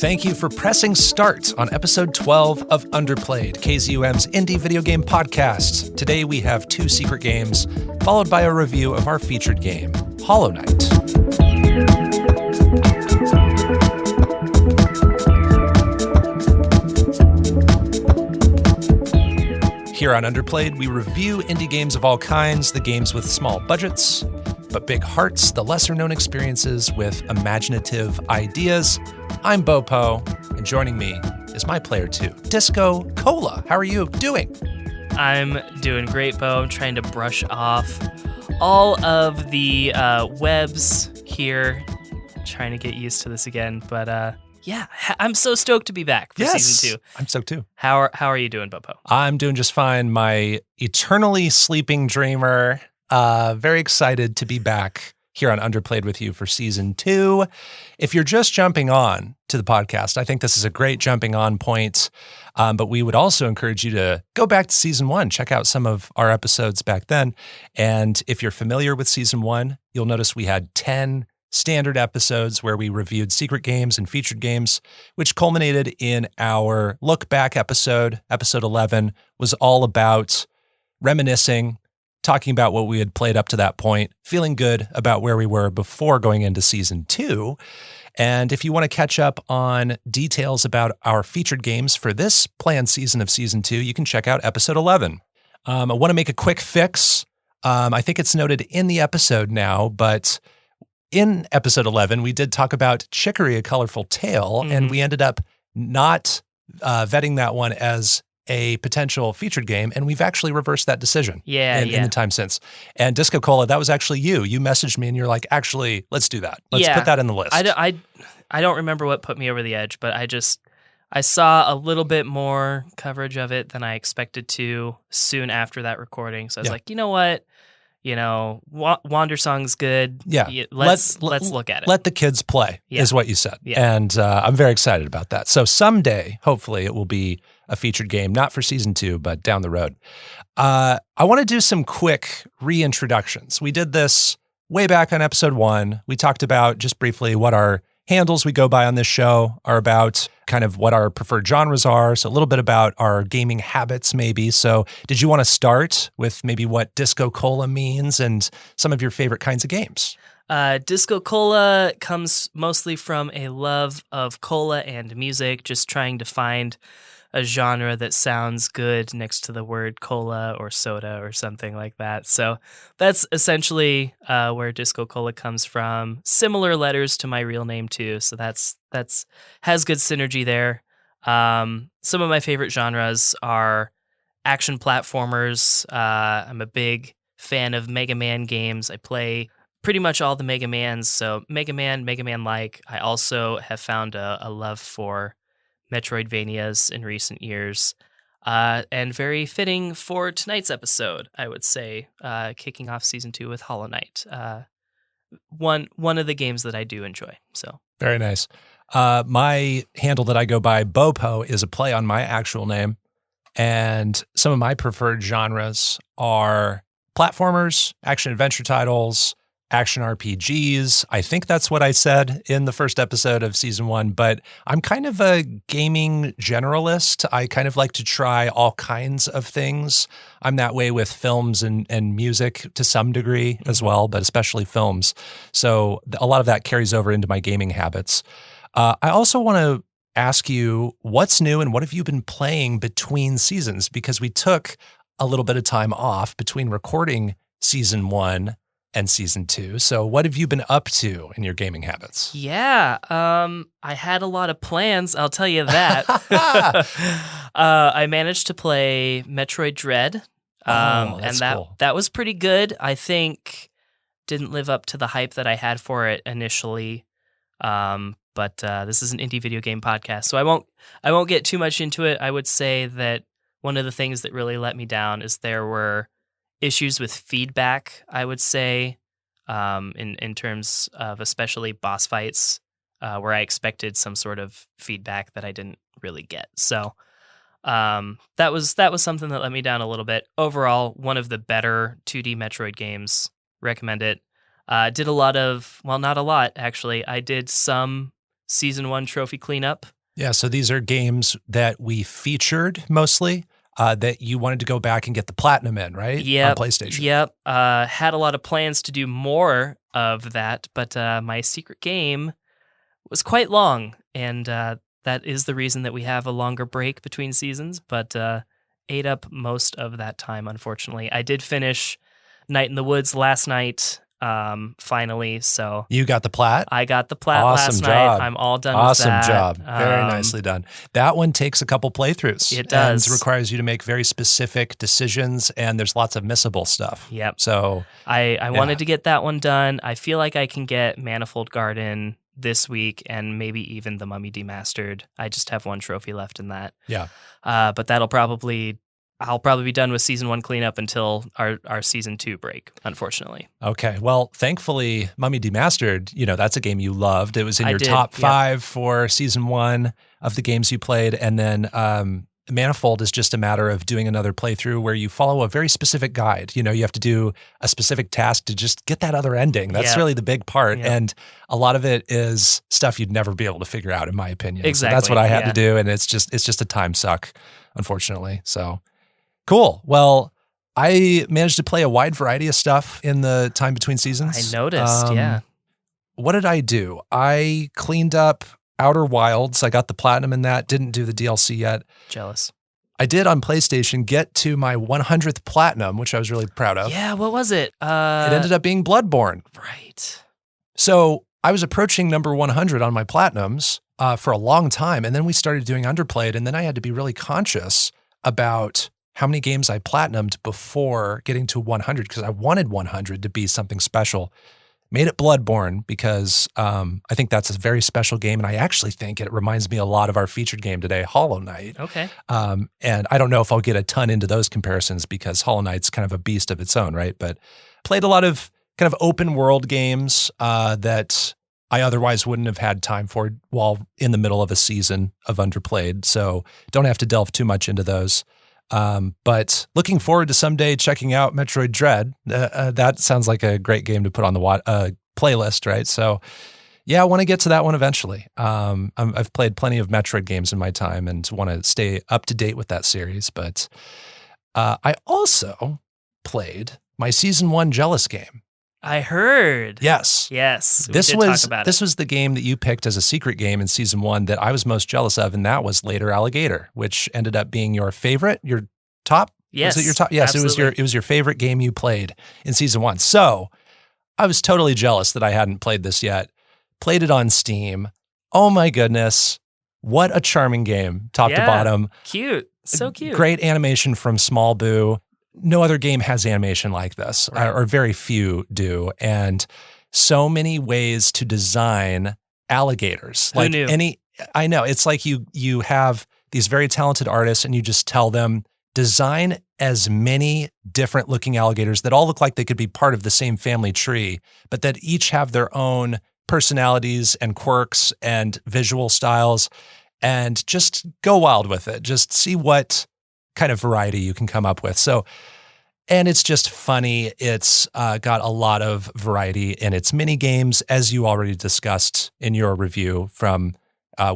Thank you for pressing start on episode 12 of Underplayed, KZUM's indie video game podcast. Today we have 2 secret games, followed by a review of our featured game, Hollow Knight. Here on Underplayed, we review indie games of all kinds, the games with small budgets, but big hearts, the lesser-known experiences with imaginative ideas. I'm Bopo, and joining me is my player 2, DiscoCola. How are you doing? I'm doing great, Bo. I'm trying to brush off all of the webs here, trying to get used to this again. But yeah, I'm so stoked to be back for season 2. I'm stoked too. How are you doing, Bopo? I'm doing just fine. My eternally sleeping dreamer. Very excited to be back here on Underplayed with you for season 2. If you're just jumping on to the podcast, I think this is a great jumping on point. But we would also encourage you to go back to season 1, check out some of our episodes back then. And if you're familiar with season 1, you'll notice we had 10 standard episodes where we reviewed secret games and featured games, which culminated in our look back episode. Episode 11 was all about reminiscing, talking about what we had played up to that point, feeling good about where we were before going into season 2. And if you want to catch up on details about our featured games for this planned season of season 2, you can check out episode 11. I want to make a quick fix. I think it's noted in the episode now, but in episode 11, we did talk about Chicory, A Colorful Tale, and we ended up not vetting that one as a potential featured game, and we've actually reversed that decision in the time since. And DiscoCola, that was actually you. You messaged me and you're like, actually, let's do that. Let's put that in the list. I don't remember what put me over the edge, but I saw a little bit more coverage of it than I expected to soon after that recording. So I was like, you know what? You know, Wander Song's good. Yeah. Let's look at it. Let the kids play is what you said. Yeah. And I'm very excited about that. So someday, hopefully, it will be a featured game, not for season 2, but down the road. I want to do some quick reintroductions. We did this way back on episode 1. We talked about just briefly what our handles we go by on this show are about, kind of what our preferred genres are, so a little bit about our gaming habits maybe. So did you want to start with maybe what DiscoCola means and some of your favorite kinds of games? DiscoCola comes mostly from a love of cola and music, just trying to find a genre that sounds good next to the word cola or soda or something like that. So that's essentially where DiscoCola comes from. Similar letters to my real name too, so that's has good synergy there. Some of my favorite genres are action platformers. I'm a big fan of Mega Man games. I play pretty much all the Mega Mans, so Mega Man-like. I also have found a love for Metroidvanias in recent years, and very fitting for tonight's episode, I would say, kicking off season 2 with Hollow Knight. One of the games that I do enjoy. So very nice. My handle that I go by, Bopo, is a play on my actual name, and some of my preferred genres are platformers, action adventure titles, action RPGs. I think that's what I said in the first episode of season 1, but I'm kind of a gaming generalist. I kind of like to try all kinds of things. I'm that way with films and music to some degree as well, but especially films. So a lot of that carries over into my gaming habits. I also want to ask you what's new and what have you been playing between seasons? Because we took a little bit of time off between recording season 1 and season 2. So what have you been up to in your gaming habits? Yeah, I had a lot of plans, I'll tell you that. I managed to play Metroid Dread, and that was pretty good. I think didn't live up to the hype that I had for it initially. But this is an indie video game podcast, so I won't get too much into it. I would say that one of the things that really let me down is there were issues with feedback, I would say, in terms of especially boss fights, where I expected some sort of feedback that I didn't really get. So that was something that let me down a little bit. Overall, one of the better 2D Metroid games. Recommend it. Did a lot of, well, not a lot actually. I did some Season 1 trophy cleanup. Yeah, so these are games that we featured mostly that you wanted to go back and get the platinum in, right? On PlayStation. Yep. Had a lot of plans to do more of that, but my secret game was quite long, and that is the reason that we have a longer break between seasons, but ate up most of that time, unfortunately. I did finish Night in the Woods last night, finally, so... You got the plat? I got the plat Awesome last job. night. I'm all done with that. Awesome job. Very nicely done. That one takes a couple playthroughs. It does. And requires you to make very specific decisions, and there's lots of missable stuff. Yep. So I wanted to get that one done. I feel like I can get Manifold Garden this week and maybe even the Mummy Demastered. I just have one trophy left in that. Yeah. But I'll probably be done with season 1 cleanup until our season 2 break, unfortunately. Okay. Well, thankfully, Mummy Demastered, that's a game you loved. It was in your top 5 for season 1 of the games you played. And then Manifold is just a matter of doing another playthrough where you follow a very specific guide. You have to do a specific task to just get that other ending. That's really the big part. Yep. And a lot of it is stuff you'd never be able to figure out, in my opinion. Exactly. So that's what I had to do. And it's just a time suck, unfortunately. So cool. Well, I managed to play a wide variety of stuff in the time between seasons. I noticed, yeah. What did I do? I cleaned up Outer Wilds. I got the platinum in that. Didn't do the DLC yet. Jealous. I did on PlayStation get to my 100th platinum, which I was really proud of. Yeah, what was it? It ended up being Bloodborne. Right. So I was approaching number 100 on my platinums for a long time, and then we started doing Underplayed, and then I had to be really conscious about how many games I platinumed before getting to 100, because I wanted 100 to be something special. Made it Bloodborne because I think that's a very special game, and I actually think it reminds me a lot of our featured game today, Hollow Knight. Okay. And I don't know if I'll get a ton into those comparisons because Hollow Knight's kind of a beast of its own, right? But played a lot of kind of open world games that I otherwise wouldn't have had time for while in the middle of a season of Underplayed. So don't have to delve too much into those. But looking forward to someday checking out Metroid Dread. That sounds like a great game to put on the playlist, right? So yeah, I want to get to that one eventually. I've played plenty of Metroid games in my time and want to stay up to date with that series. But I also played my season 1 Jealous game. I heard. Yes. Yes. This was the game that you picked as a secret game in season 1 that I was most jealous of, and that was Later Alligator, which ended up being your favorite, your top. Yes. Was it your top? Yes, absolutely. it was your favorite game you played in season 1. So I was totally jealous that I hadn't played this yet. Played it on Steam. Oh my goodness. What a charming game, top to bottom. Cute. So cute. Great animation from Small Boo. No other game has animation like this, Right. or very few do. And so many ways to design alligators. Who knew? I know. It's like you have these very talented artists and you just tell them, design as many different looking alligators that all look like they could be part of the same family tree, but that each have their own personalities and quirks and visual styles, and just go wild with it. Just see what kind of variety you can come up with. So, and it's just funny. It's got a lot of variety in its mini games, as you already discussed in your review from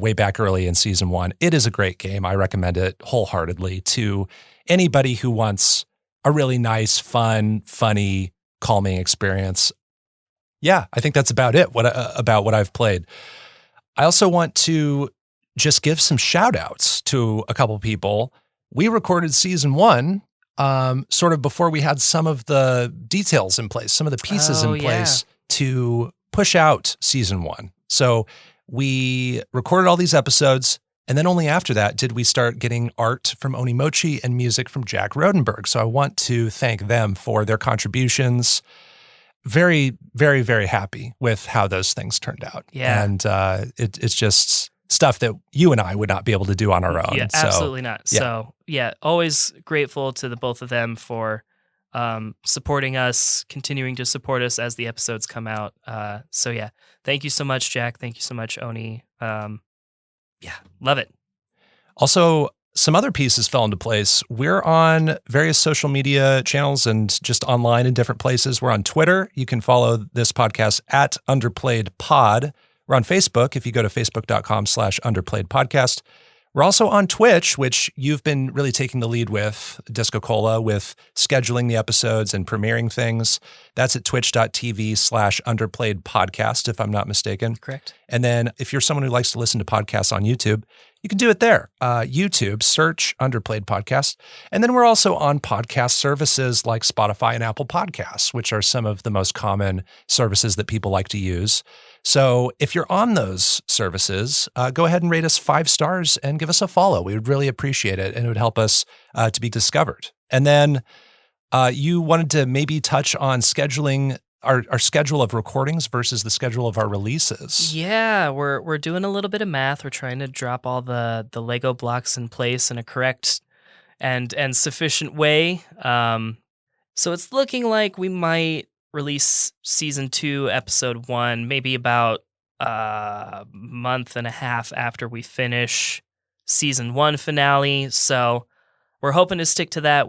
way back early in season 1. It is a great game. I recommend it wholeheartedly to anybody who wants a really nice, fun, funny, calming experience. Yeah, I think that's about it. About what I've played. I also want to just give some shout outs to a couple people. We recorded season 1 sort of before we had some of the details in place, some of the pieces in place to push out season 1. So we recorded all these episodes, and then only after that did we start getting art from Onimochi and music from Jack Rodenberg. So I want to thank them for their contributions. Very, very, very happy with how those things turned out. Yeah. And it's just stuff that you and I would not be able to do on our own. Yeah, so, absolutely not. Yeah. So yeah, always grateful to the both of them for supporting us, continuing to support us as the episodes come out. So yeah, thank you so much, Jack. Thank you so much, Oni. Yeah, love it. Also, some other pieces fell into place. We're on various social media channels and just online in different places. We're on Twitter. You can follow this podcast at Underplayed Pod. We're on Facebook. If you go to facebook.com/underplayed podcast. We're also on Twitch, which you've been really taking the lead with, DiscoCola, with scheduling the episodes and premiering things. That's at twitch.tv/underplayed podcast, if I'm not mistaken. Correct. And then if you're someone who likes to listen to podcasts on YouTube, you can do it there. YouTube, search Underplayed Podcast. And then we're also on podcast services like Spotify and Apple Podcasts, which are some of the most common services that people like to use. So if you're on those services, go ahead and rate us 5 stars and give us a follow. We would really appreciate it, and it would help us to be discovered. And then you wanted to maybe touch on scheduling our schedule of recordings versus the schedule of our releases. Yeah, we're doing a little bit of math. We're trying to drop all the Lego blocks in place in a correct and sufficient way. So it's looking like we might release season 2, episode 1, maybe about a month and a half after we finish season 1 finale. So we're hoping to stick to that.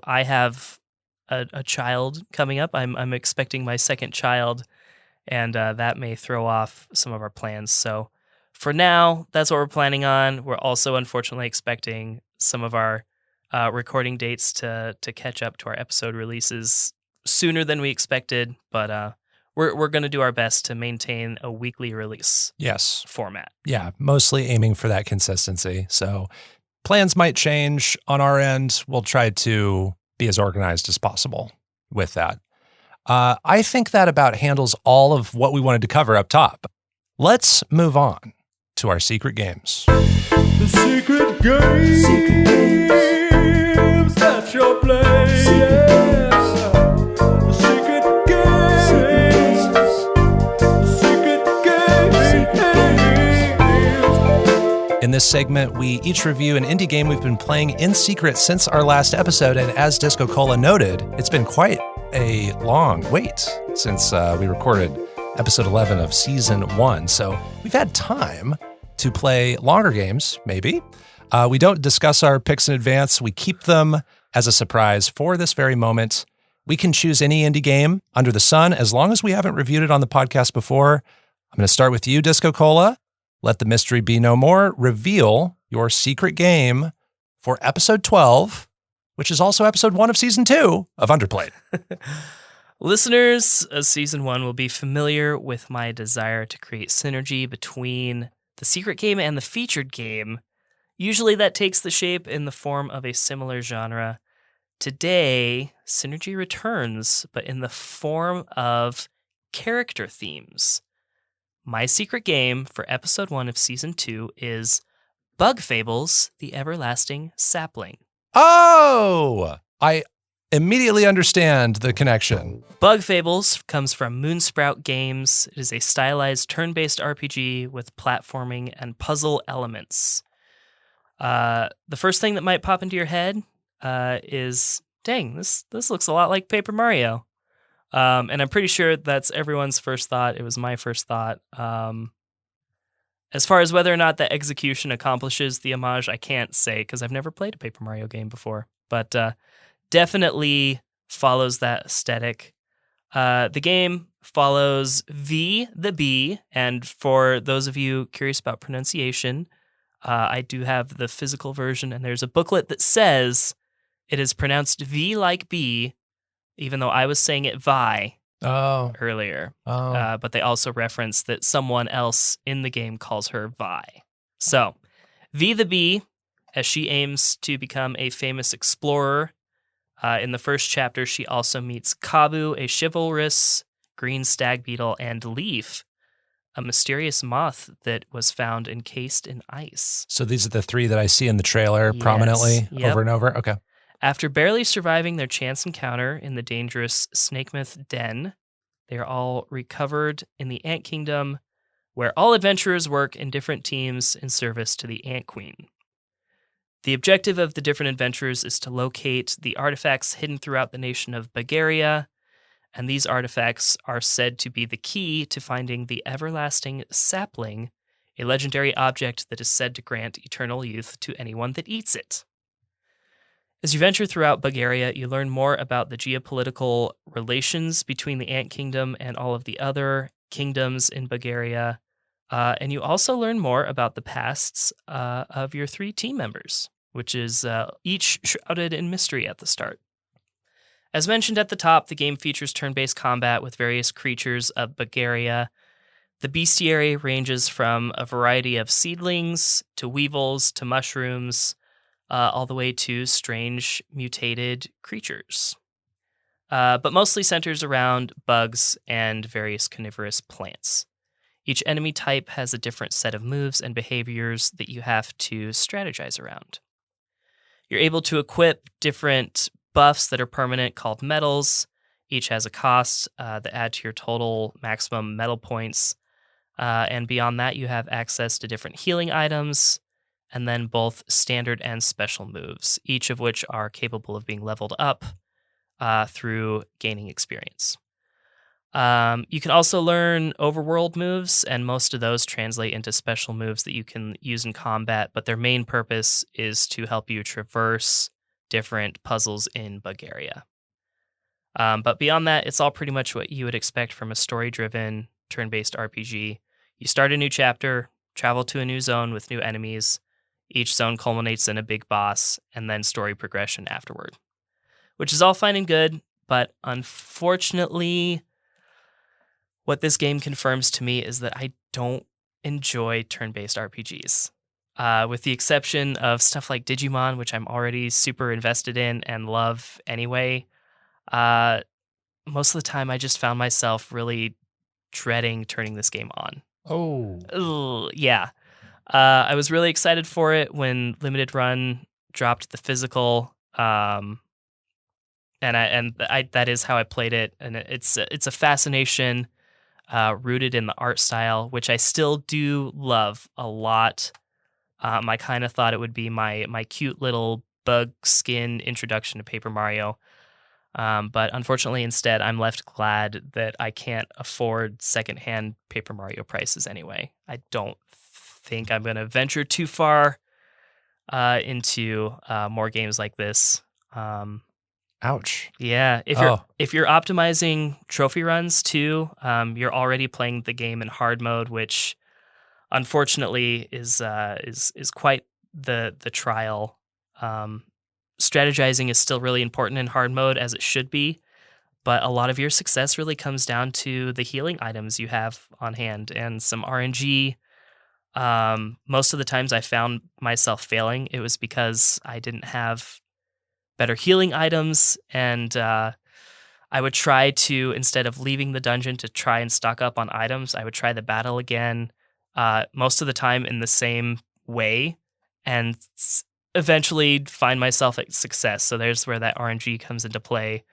I have a child coming up. I'm expecting my second child, and that may throw off some of our plans. So for now, that's what we're planning on. We're also unfortunately expecting some of our recording dates to catch up to our episode releases sooner than we expected, but we're going to do our best to maintain a weekly release format. Yeah, mostly aiming for that consistency. So plans might change on our end. We'll try to be as organized as possible with that. I think that about handles all of what we wanted to cover up top. Let's move on to our secret games. The secret games, that you're playing. The secret games, In this segment, we each review an indie game we've been playing in secret since our last episode, and as DiscoCola noted, it's been quite a long wait since we recorded episode 11 of season 1, so we've had time to play longer games, maybe. We don't discuss our picks in advance. We keep them as a surprise for this very moment. We can choose any indie game under the sun as long as we haven't reviewed it on the podcast before. I'm going to start with you, DiscoCola. Let the mystery be no more. Reveal your secret game for episode 12, which is also episode 1 of season 2 of Underplayed. Listeners of season 1 will be familiar with my desire to create synergy between the secret game and the featured game. Usually that takes the shape in the form of a similar genre. Today, synergy returns, but in the form of character themes. My secret game for episode 1 of season 2 is Bug Fables, the Everlasting Sapling. Oh, I immediately understand the connection. Bug Fables comes from Moonsprout Games. It is a stylized turn-based RPG with platforming and puzzle elements. The first thing that might pop into your head is, dang, this looks a lot like Paper Mario. And I'm pretty sure that's everyone's first thought. It was my first thought. As far as whether or not the execution accomplishes the homage, I can't say because I've never played a Paper Mario game before. But definitely follows that aesthetic. The game follows V the Bee, and for those of you curious about pronunciation, I do have the physical version, and there's a booklet that says it is pronounced V like B, even though I was saying it Vi earlier. But they also reference that someone else in the game calls her Vi. So, V the Bee, as she aims to become a famous explorer. In the first chapter, she also meets Kabu, a chivalrous green stag beetle, and Leaf, a mysterious moth that was found encased in ice. So these are the 3 that I see in the trailer prominently over and over? Okay. After barely surviving their chance encounter in the dangerous Snakemouth Den, they are all recovered in the Ant Kingdom, where all adventurers work in different teams in service to the Ant Queen. The objective of the different adventurers is to locate the artifacts hidden throughout the nation of Bulgaria, and these artifacts are said to be the key to finding the everlasting sapling, a legendary object that is said to grant eternal youth to anyone that eats it. As you venture throughout Bulgaria, you learn more about the geopolitical relations between the Ant Kingdom and all of the other kingdoms in Bulgaria. And you also learn more about the pasts of your 3 team members, which is each shrouded in mystery at the start. As mentioned at the top, the game features turn-based combat with various creatures of Bulgaria. The bestiary ranges from a variety of seedlings to weevils to mushrooms, all the way to strange mutated creatures. But mostly centers around bugs and various carnivorous plants. Each enemy type has a different set of moves and behaviors that you have to strategize around. You're able to equip different buffs that are permanent called medals. Each has a cost that add to your total maximum medal points. And beyond that, you have access to different healing items, and then both standard and special moves, each of which are capable of being leveled up through gaining experience. You can also learn overworld moves, and most of those translate into special moves that you can use in combat, but their main purpose is to help you traverse different puzzles in Bulgaria. But beyond that, it's all pretty much what you would expect from a story-driven, turn-based RPG. You start a new chapter, travel to a new zone with new enemies. Each zone culminates in a big boss, and then story progression afterward. Which is all fine and good, but unfortunately, what this game confirms to me is that I don't enjoy turn-based RPGs. With the exception of stuff like Digimon, which I'm already super invested in and love anyway, most of the time I just found myself really dreading turning this game on. Oh. Ugh, yeah. I was really excited for it when Limited Run dropped the physical, and that is how I played it, and it's a fascination rooted in the art style, which I still do love a lot. I kind of thought it would be my cute little bug skin introduction to Paper Mario. But unfortunately, instead, I'm left glad that I can't afford secondhand Paper Mario prices anyway. I don't think I'm going to venture too far into more games like this. Ouch. Yeah, if you're optimizing trophy runs too, you're already playing the game in hard mode, which unfortunately is quite the trial. Strategizing is still really important in hard mode, as it should be, but a lot of your success really comes down to the healing items you have on hand and some RNG. Most of the times I found myself failing, it was because I didn't have better healing items, and I would try to, instead of leaving the dungeon to try and stock up on items, I would try the battle again, most of the time in the same way, and eventually find myself at success. So there's where that RNG comes into play.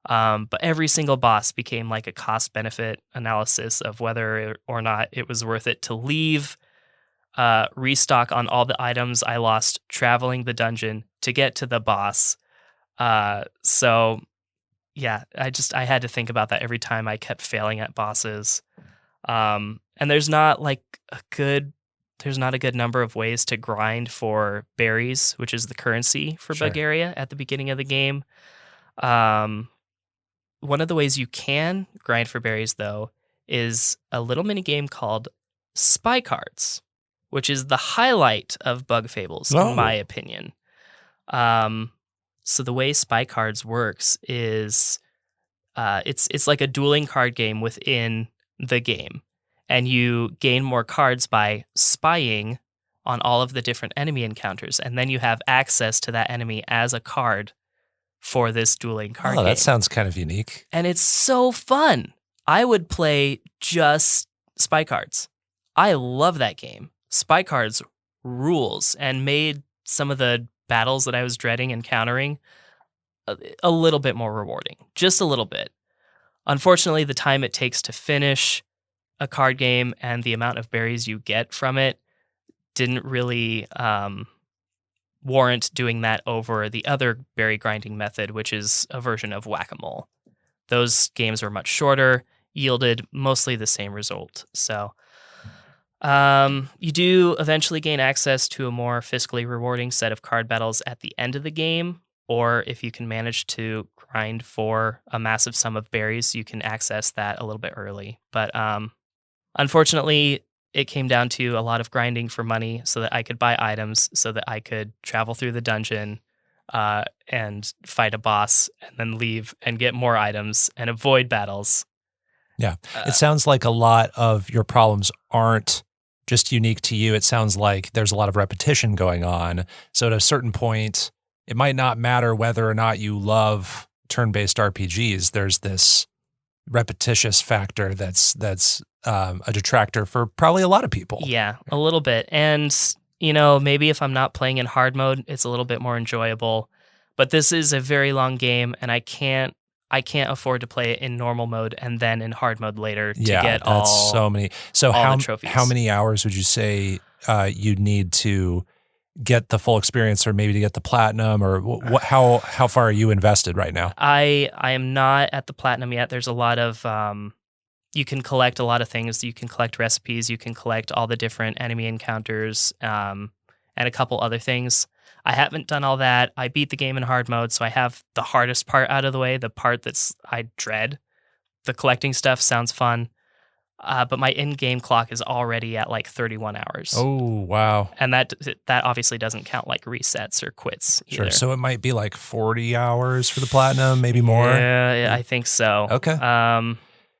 But every single boss became like a cost-benefit analysis of whether or not it was worth it to leave, restock on all the items I lost traveling the dungeon to get to the boss. So yeah, I had to think about that every time I kept failing at bosses. And there's not a good number of ways to grind for berries, which is the currency for Sure. Bulgaria at the beginning of the game. One of the ways you can grind for berries, though, is a little mini game called Spy Cards, which is the highlight of Bug Fables, in my opinion. So the way Spy Cards works is it's like a dueling card game within the game. And you gain more cards by spying on all of the different enemy encounters. And then you have access to that enemy as a card for this dueling card game. That sounds kind of unique. And it's so fun. I would play just Spy Cards. I love that game. Spy Cards rules and made some of the battles that I was dreading encountering a little bit more rewarding. Just a little bit. Unfortunately, the time it takes to finish a card game and the amount of berries you get from it didn't really warrant doing that over the other berry grinding method, which is a version of Whack-A-Mole. Those games were much shorter, yielded mostly the same result. So you do eventually gain access to a more fiscally rewarding set of card battles at the end of the game, or if you can manage to grind for a massive sum of berries, you can access that a little bit early. But unfortunately, it came down to a lot of grinding for money so that I could buy items, so that I could travel through the dungeon and fight a boss and then leave and get more items and avoid battles. Yeah. It sounds like a lot of your problems aren't just unique to you. It sounds like there's a lot of repetition going on. So at a certain point, it might not matter whether or not you love turn-based RPGs. There's this repetitious factor that's a detractor for probably a lot of people. Yeah, a little bit. And, you know, maybe if I'm not playing in hard mode, it's a little bit more enjoyable. But this is a very long game, and I can't afford to play it in normal mode and then in hard mode later to get all so many. So all the trophies. How many hours would you say you'd need to get the full experience, or maybe to get the platinum, or how far are you invested right now? I am not at the platinum yet. There's a lot of you can collect a lot of things. You can collect recipes. You can collect all the different enemy encounters and a couple other things. I haven't done all that. I beat the game in hard mode, so I have the hardest part out of the way, the part I dread. The collecting stuff sounds fun, but my in-game clock is already at like 31 hours. Oh, wow. And that obviously doesn't count like resets or quits either. Sure. So it might be like 40 hours for the platinum, maybe more? Yeah, I think so. Okay.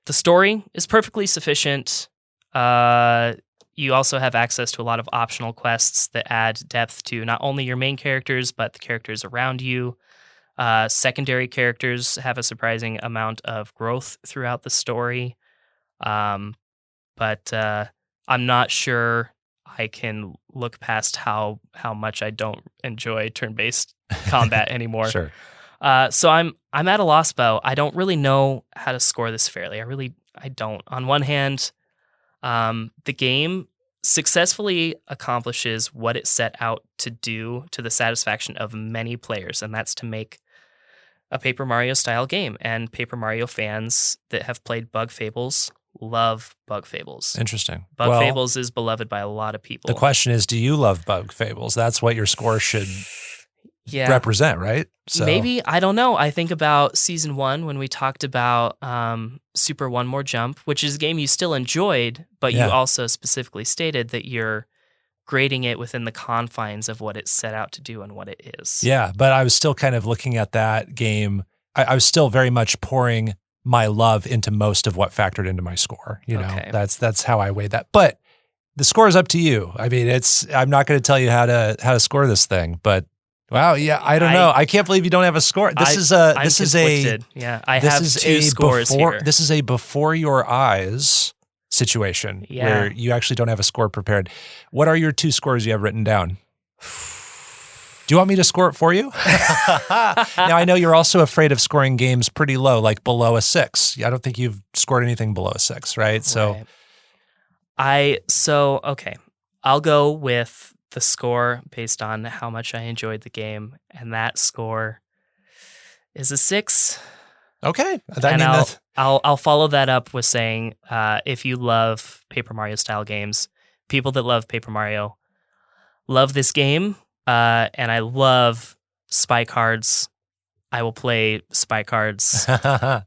The story is perfectly sufficient. You also have access to a lot of optional quests that add depth to not only your main characters, but the characters around you. Secondary characters have a surprising amount of growth throughout the story. But I'm not sure I can look past how much I don't enjoy turn-based combat anymore. Sure. So I'm at a loss, Bo. I don't really know how to score this fairly. I don't. On one hand, the game successfully accomplishes what it set out to do to the satisfaction of many players, and that's to make a Paper Mario style game. And Paper Mario fans that have played Bug Fables love Bug Fables. Interesting. Bug Fables is beloved by a lot of people. The question is, do you love Bug Fables? That's what your score should represent, right? So maybe, I don't know. I think about season 1 when we talked about Super One More Jump, which is a game you still enjoyed, but you also specifically stated that you're grading it within the confines of what it set out to do and what it is. Yeah, but I was still kind of looking at that game. I was still very much pouring my love into most of what factored into my score. You know, that's how I weighed that. But the score is up to you. I mean, I'm not going to tell you how to score this thing, but wow, yeah, I don't know. I can't believe you don't have a score. I have two scores here. This is a before your eyes situation where you actually don't have a score prepared. What are your 2 scores you have written down? Do you want me to score it for you? Now, I know you're also afraid of scoring games pretty low, like below a 6. I don't think you've scored anything below a 6, right? So, okay. I'll go with the score based on how much I enjoyed the game, and that score is a 6. Okay. I'll follow that up with saying, if you love Paper Mario style games, people that love Paper Mario love this game, and I love spy cards. I will play spy cards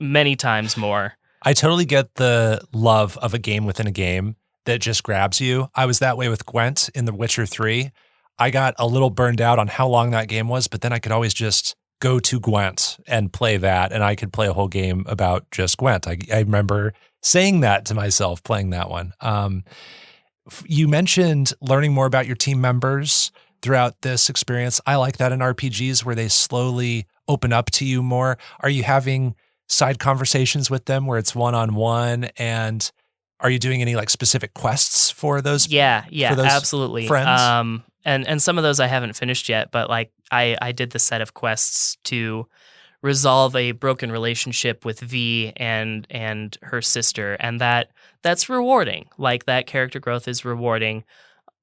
many times more. I totally get the love of a game within a game that just grabs you. I was that way with Gwent in The Witcher 3. I got a little burned out on how long that game was, but then I could always just go to Gwent and play that, and I could play a whole game about just Gwent. I remember saying that to myself playing that one. You mentioned learning more about your team members throughout this experience. I like that in RPGs where they slowly open up to you more. Are you having side conversations with them where it's one-on-one, and are you doing any like specific quests for those? Yeah, for those absolutely. Friends? And some of those I haven't finished yet, but like I did the set of quests to resolve a broken relationship with V and her sister, and that's rewarding. Like that character growth is rewarding.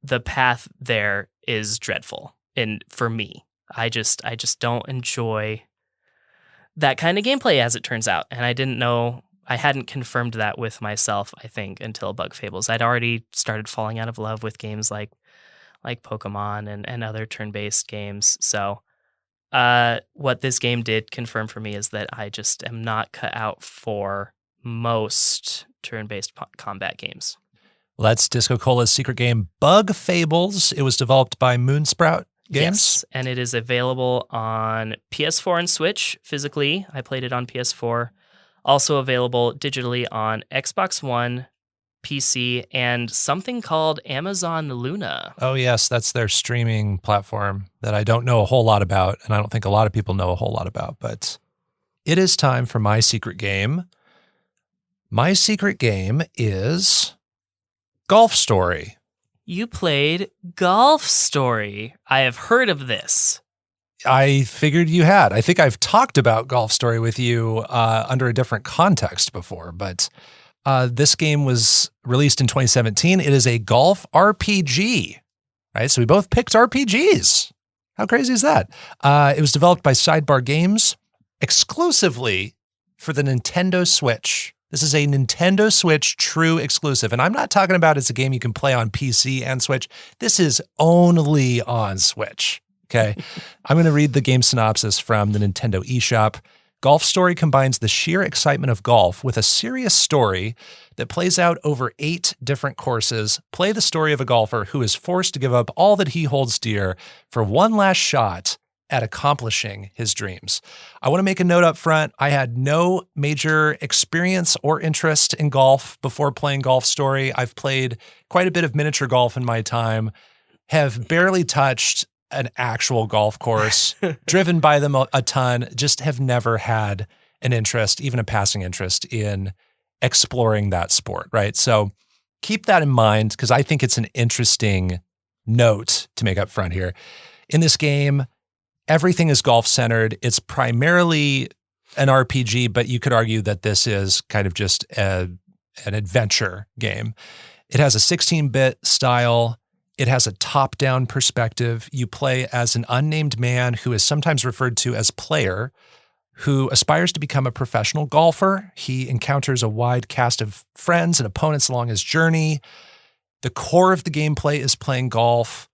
The path there is dreadful, and for me, I just don't enjoy that kind of gameplay as it turns out, and I didn't know. I hadn't confirmed that with myself, I think, until Bug Fables. I'd already started falling out of love with games like Pokemon and other turn-based games. So What this game did confirm for me is that I just am not cut out for most turn-based combat games. Well, that's DiscoCola's secret game, Bug Fables. It was developed by Moonsprout Games. Yes, and it is available on PS4 and Switch physically. I played it on PS4. Also available digitally on Xbox One, PC, and something called Amazon Luna. Oh, yes, that's their streaming platform that I don't know a whole lot about, and I don't think a lot of people know a whole lot about, but it is time for my secret game. My secret game is Golf Story. You played Golf Story. I have heard of this. I figured you had. I think I've talked about Golf Story with you under a different context before, but this game was released in 2017. It is a golf RPG, right? So we both picked RPGs. How crazy is that? It was developed by Sidebar Games exclusively for the Nintendo Switch. This is a Nintendo Switch true exclusive. And I'm not talking about it's a game you can play on PC and Switch. This is only on Switch. Okay. I'm going to read the game synopsis from the Nintendo eShop. Golf Story combines the sheer excitement of golf with a serious story that plays out over 8 different courses. Play the story of a golfer who is forced to give up all that he holds dear for one last shot at accomplishing his dreams. I want to make a note up front. I had no major experience or interest in golf before playing Golf Story. I've played quite a bit of miniature golf in my time, have barely touched an actual golf course, driven by them a ton, just have never had an interest, even a passing interest in exploring that sport, right? So keep that in mind because I think it's an interesting note to make up front here. In this game, everything is golf-centered. It's primarily an RPG, but you could argue that this is kind of just an adventure game. It has a 16-bit style. It has a top-down perspective. You play as an unnamed man who is sometimes referred to as player, who aspires to become a professional golfer. He encounters a wide cast of friends and opponents along his journey. The core of the gameplay is playing golf.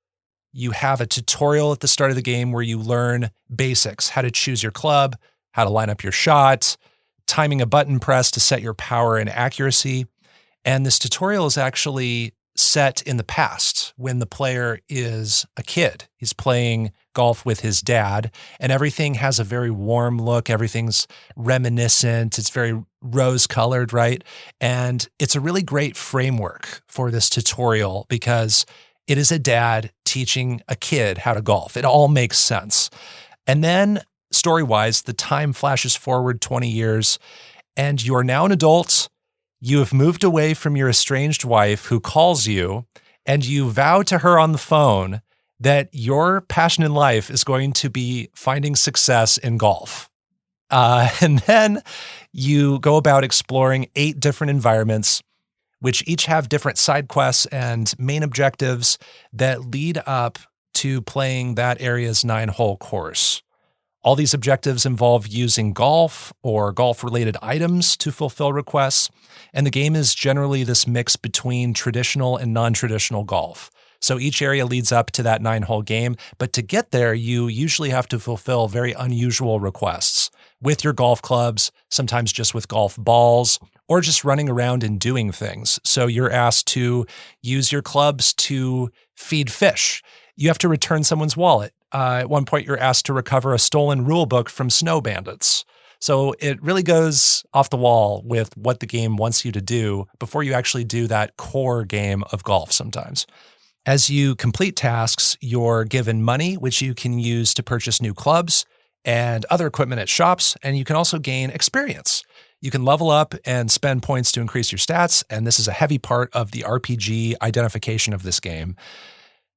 You have a tutorial at the start of the game where you learn basics, how to choose your club, how to line up your shot, timing a button press to set your power and accuracy. And this tutorial is actually set in the past when the player is a kid. He's playing golf with his dad, and everything has a very warm look. Everything's reminiscent. It's very rose-colored, right? And it's a really great framework for this tutorial because it is a dad teaching a kid how to golf. It all makes sense. And then story-wise, the time flashes forward 20 years, and you're now an adult. You have moved away from your estranged wife who calls you, and you vow to her on the phone that your passion in life is going to be finding success in golf. And then you go about exploring 8 different environments, which each have different side quests and main objectives that lead up to playing that area's 9-hole course. All these objectives involve using golf or golf-related items to fulfill requests, and the game is generally this mix between traditional and non-traditional golf. So each area leads up to that 9-hole game, but to get there, you usually have to fulfill very unusual requests with your golf clubs, sometimes just with golf balls, or just running around and doing things. So you're asked to use your clubs to feed fish. You have to return someone's wallet. At one point, you're asked to recover a stolen rule book from snow bandits. So it really goes off the wall with what the game wants you to do before you actually do that core game of golf sometimes. As you complete tasks, you're given money, which you can use to purchase new clubs and other equipment at shops, and you can also gain experience. You can level up and spend points to increase your stats, and this is a heavy part of the RPG identification of this game.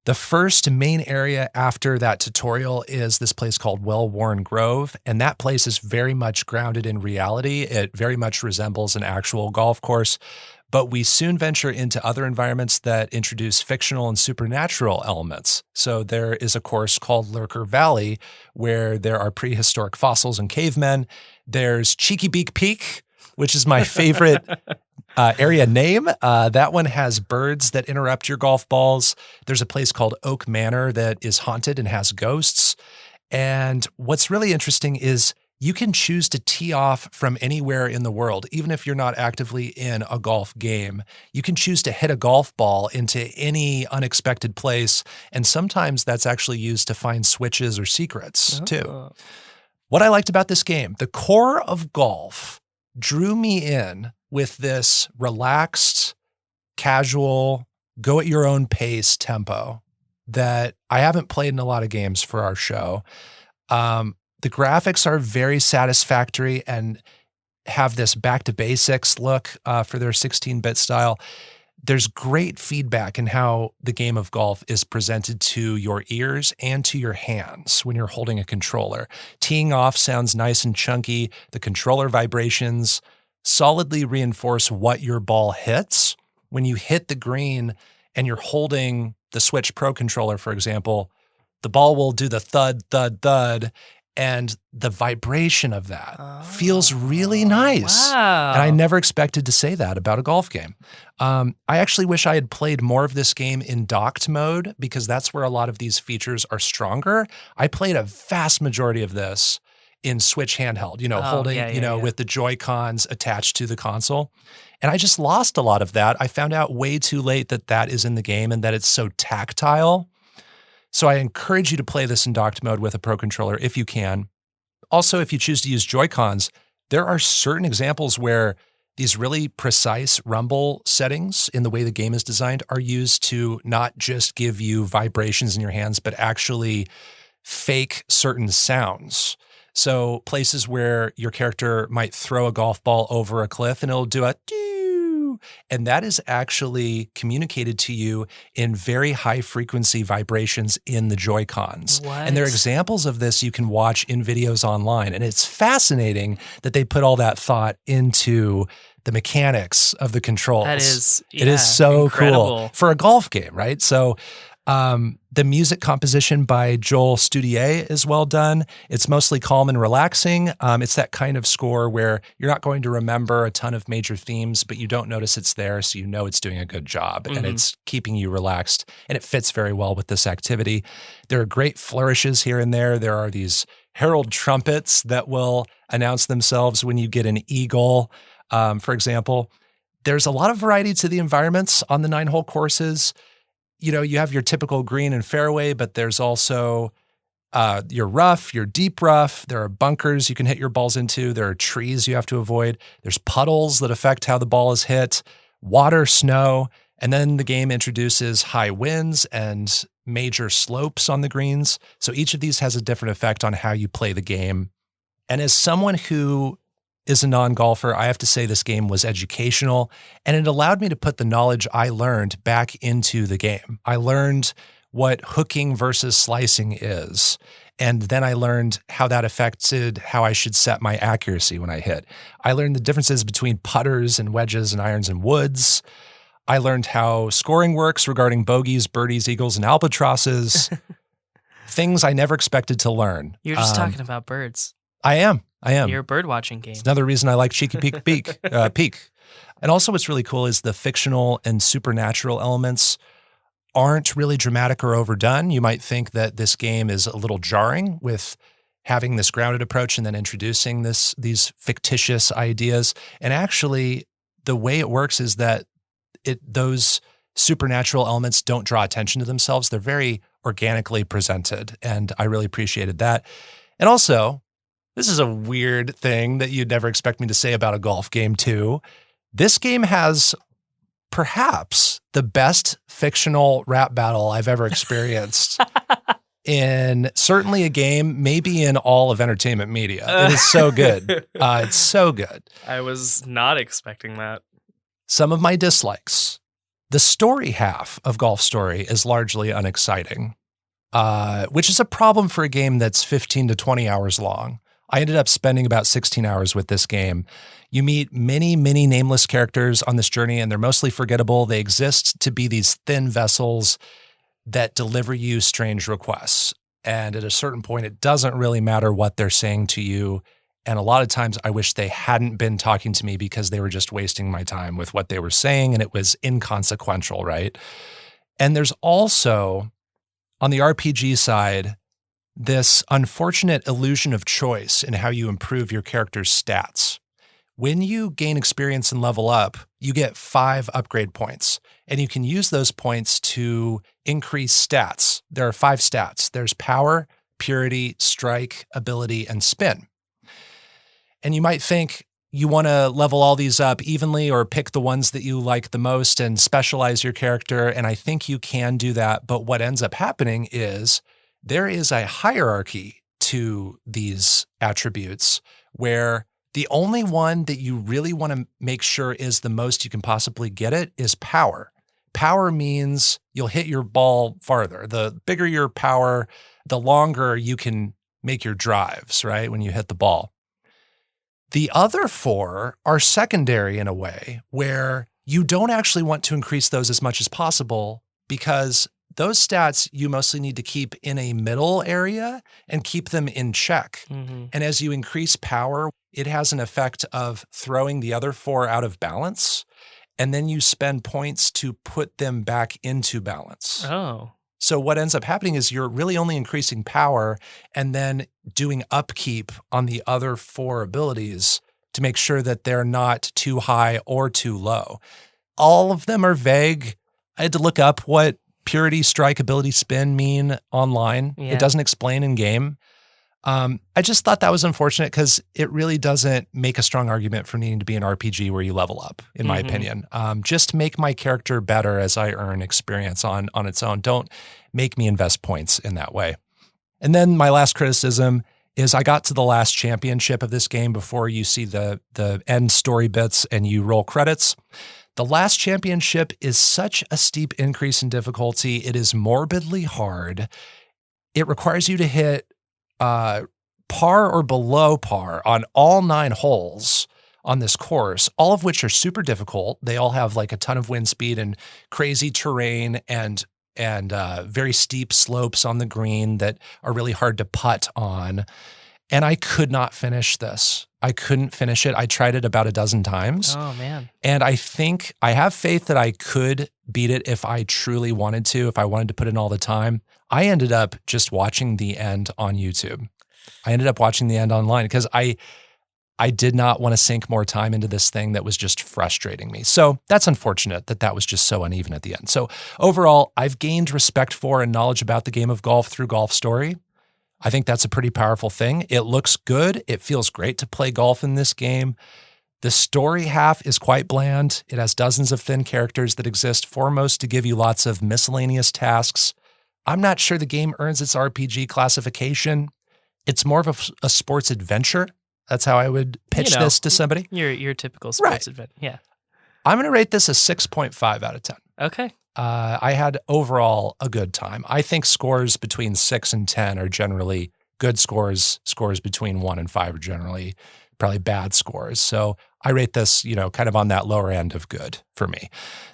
The first main area after that tutorial is this place called Well-Worn Grove, and that place is very much grounded in reality. It very much resembles an actual golf course, but we soon venture into other environments that introduce fictional and supernatural elements. So there is a course called Lurker Valley, where there are prehistoric fossils and cavemen. There's Cheeky Beak Peak, which is my favorite area name. That one has birds that interrupt your golf balls. There's a place called Oak Manor that is haunted and has ghosts. And what's really interesting is you can choose to tee off from anywhere in the world, even if you're not actively in a golf game. You can choose to hit a golf ball into any unexpected place, and sometimes that's actually used to find switches or secrets too. What I liked about this game, the core of golf drew me in with this relaxed, casual, go at your own pace tempo that I haven't played in a lot of games for our show. The graphics are very satisfactory and have this back to basics look for their 16-bit style. There's great feedback in how the game of golf is presented to your ears and to your hands when you're holding a controller. Teeing off sounds nice and chunky. The controller vibrations solidly reinforce what your ball hits. When you hit the green and you're holding the Switch Pro controller, for example, the ball will do the thud, thud, thud, and the vibration of that feels really nice. Wow. And I never expected to say that about a golf game. I actually wish I had played more of this game in docked mode because that's where a lot of these features are stronger. I played a vast majority of this in Switch handheld, holding, with the Joy-Cons attached to the console. And I just lost a lot of that. I found out way too late that that is in the game and that it's so tactile. So I encourage you to play this in docked mode with a Pro controller if you can. Also, if you choose to use Joy-Cons, there are certain examples where these really precise rumble settings in the way the game is designed are used to not just give you vibrations in your hands, but actually fake certain sounds. So places where your character might throw a golf ball over a cliff and it'll do a doo, and that is actually communicated to you in very high frequency vibrations in the Joy-Cons. And there are examples of this you can watch in videos online. And it's fascinating that they put all that thought into the mechanics of the controls. It is so incredible. Cool for a golf game, right? So the music composition by Joel Studier is well done. It's mostly calm and relaxing. It's that kind of score where you're not going to remember a ton of major themes, but you don't notice it's there, so you know it's doing a good job, and it's keeping you relaxed, and it fits very well with this activity. There are great flourishes here and there. There are these herald trumpets that will announce themselves when you get an eagle, for example. There's a lot of variety to the environments on the 9-hole courses. You have your typical green and fairway, but there's also your rough, your deep rough. There are bunkers you can hit your balls into. There are trees you have to avoid. There's puddles that affect how the ball is hit, water, snow, and then the game introduces high winds and major slopes on the greens. So each of these has a different effect on how you play the game. And as someone who is a non-golfer, I have to say this game was educational, and it allowed me to put the knowledge I learned back into the game. I learned what hooking versus slicing is, and then I learned how that affected how I should set my accuracy when I hit. I learned the differences between putters and wedges and irons and woods. I learned how scoring works regarding bogeys, birdies, eagles, and albatrosses. Things I never expected to learn. You're just talking about birds. I am. Your bird watching game. It's another reason I like Cheeky Peek. And also what's really cool is the fictional and supernatural elements aren't really dramatic or overdone. You might think that this game is a little jarring with having this grounded approach and then introducing these fictitious ideas. And actually, the way it works is that those supernatural elements don't draw attention to themselves. They're very organically presented, and I really appreciated that. And also, this is a weird thing that you'd never expect me to say about a golf game too. This game has perhaps the best fictional rap battle I've ever experienced in certainly a game, maybe in all of entertainment media. It is so good. It's so good. I was not expecting that. Some of my dislikes. The story half of Golf Story is largely unexciting, which is a problem for a game that's 15 to 20 hours long. I ended up spending about 16 hours with this game. You meet many, many nameless characters on this journey, and they're mostly forgettable. They exist to be these thin vessels that deliver you strange requests. And at a certain point, it doesn't really matter what they're saying to you. And a lot of times I wish they hadn't been talking to me because they were just wasting my time with what they were saying, and it was inconsequential, right? And there's also, on the RPG side, this unfortunate illusion of choice in how you improve your character's stats. When you gain experience and level up, you get 5 upgrade points, and you can use those points to increase stats. There are 5 stats. There's power, purity, strike, ability, and spin. And you might think you want to level all these up evenly or pick the ones that you like the most and specialize your character, and I think you can do that, but what ends up happening is there is a hierarchy to these attributes where the only one that you really want to make sure is the most you can possibly get it is power. Power means you'll hit your ball farther. The bigger your power, the longer you can make your drives, right, when you hit the ball. The other 4 are secondary in a way where you don't actually want to increase those as much as possible because those stats you mostly need to keep in a middle area and keep them in check. Mm-hmm. And as you increase power, it has an effect of throwing the other 4 out of balance, and then you spend points to put them back into balance. Oh. So what ends up happening is you're really only increasing power and then doing upkeep on the other 4 abilities to make sure that they're not too high or too low. All of them are vague. I had to look up what purity, strike, ability, spin mean online. Yeah. It doesn't explain in game. I just thought that was unfortunate because it really doesn't make a strong argument for needing to be an RPG where you level up, in my opinion. Just make my character better as I earn experience on its own. Don't make me invest points in that way. And then my last criticism is I got to the last championship of this game before you see the end story bits and you roll credits. The last championship is such a steep increase in difficulty. It is morbidly hard. It requires you to hit par or below par on all 9 holes on this course, all of which are super difficult. They all have like a ton of wind speed and crazy terrain and very steep slopes on the green that are really hard to putt on. And I could not finish this. I couldn't finish it. I tried it about a dozen times. Oh, man. And I think I have faith that I could beat it if I truly wanted to, if I wanted to put in all the time. I ended up just watching the end on YouTube. I ended up watching the end online because I did not want to sink more time into this thing that was just frustrating me. So that's unfortunate that was just so uneven at the end. So overall, I've gained respect for and knowledge about the game of golf through Golf Story. I think that's a pretty powerful thing. It looks good. It feels great to play golf in this game. The story half is quite bland. It has dozens of thin characters that exist foremost to give you lots of miscellaneous tasks. I'm not sure the game earns its RPG classification. It's more of a sports adventure. That's how I would pitch this to somebody. Your typical sports event. Yeah. I'm going to rate this a 6.5 out of 10. Okay. I had overall a good time. I think scores between 6 and 10 are generally good scores. Scores between 1 and 5 are generally probably bad scores. So I rate this, kind of on that lower end of good for me.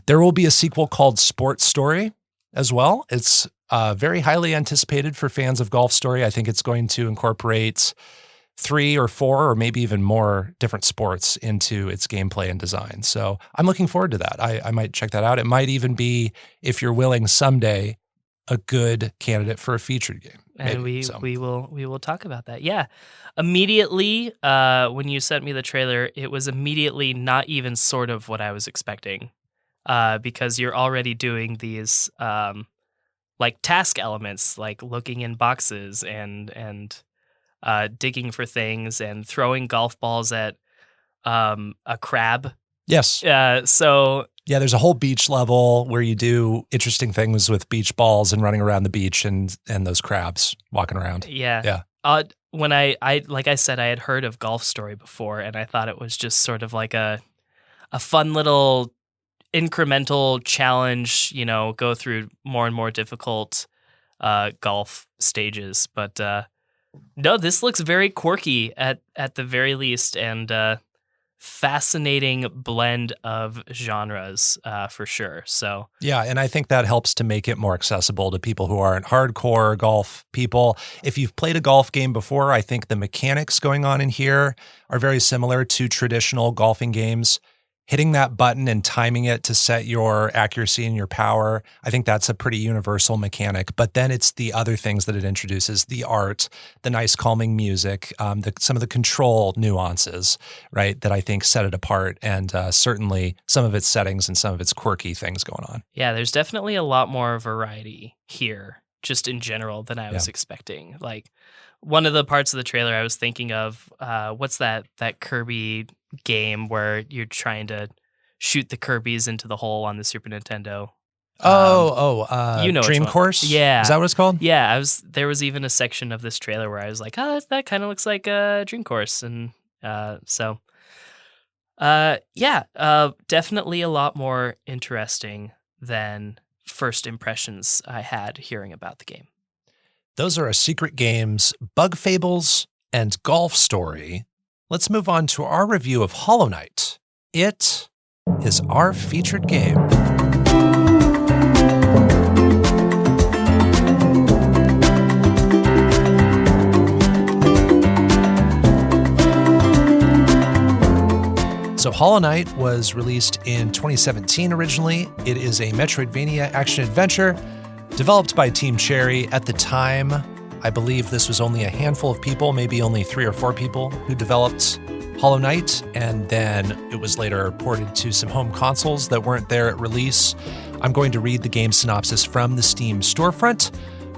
There will be a sequel called Sports Story as well. It's very highly anticipated for fans of Golf Story. I think it's going to incorporate 3 or 4 or maybe even more different sports into its gameplay and design. So I'm looking forward to that. I might check that out. It might even be, if you're willing someday, a good candidate for a featured game. And we will talk about that. Yeah. Immediately, when you sent me the trailer, it was immediately not even sort of what I was expecting. Because you're already doing these like task elements, like looking in boxes and digging for things and throwing golf balls at a crab. Yes. Yeah, there's a whole beach level where you do interesting things with beach balls and running around the beach and those crabs walking around. Yeah. When I like I said, I had heard of Golf Story before, and I thought it was just sort of like a fun little incremental challenge, go through more and more difficult golf stages. But no, this looks very quirky at the very least, and fascinating blend of genres for sure. So yeah, and I think that helps to make it more accessible to people who aren't hardcore golf people. If you've played a golf game before, I think the mechanics going on in here are very similar to traditional golfing games. hitting that button and timing it to set your accuracy and your power, I think that's a pretty universal mechanic. But then it's the other things that it introduces, the art, the nice calming music, some of the control nuances, right, that I think set it apart, and certainly some of its settings and some of its quirky things going on. Yeah, there's definitely a lot more variety here, just in general, than I was expecting. Like, one of the parts of the trailer I was thinking of, what's that Kirby game where you're trying to shoot the Kirby's into the hole on the Super Nintendo? You know Dream which one. Course? Yeah. Is that what it's called? Yeah, there was even a section of this trailer where I was like, oh, that kind of looks like a Dream Course. And definitely a lot more interesting than first impressions I had hearing about the game. Those are our secret games, Bug Fables and Golf Story. Let's move on to our review of Hollow Knight. It is our featured game. So Hollow Knight was released in 2017 originally. It is a Metroidvania action-adventure developed by Team Cherry. At the time, I believe this was only a handful of people, maybe only 3 or 4 people who developed Hollow Knight, and then it was later ported to some home consoles that weren't there at release. I'm going to read the game synopsis from the Steam storefront.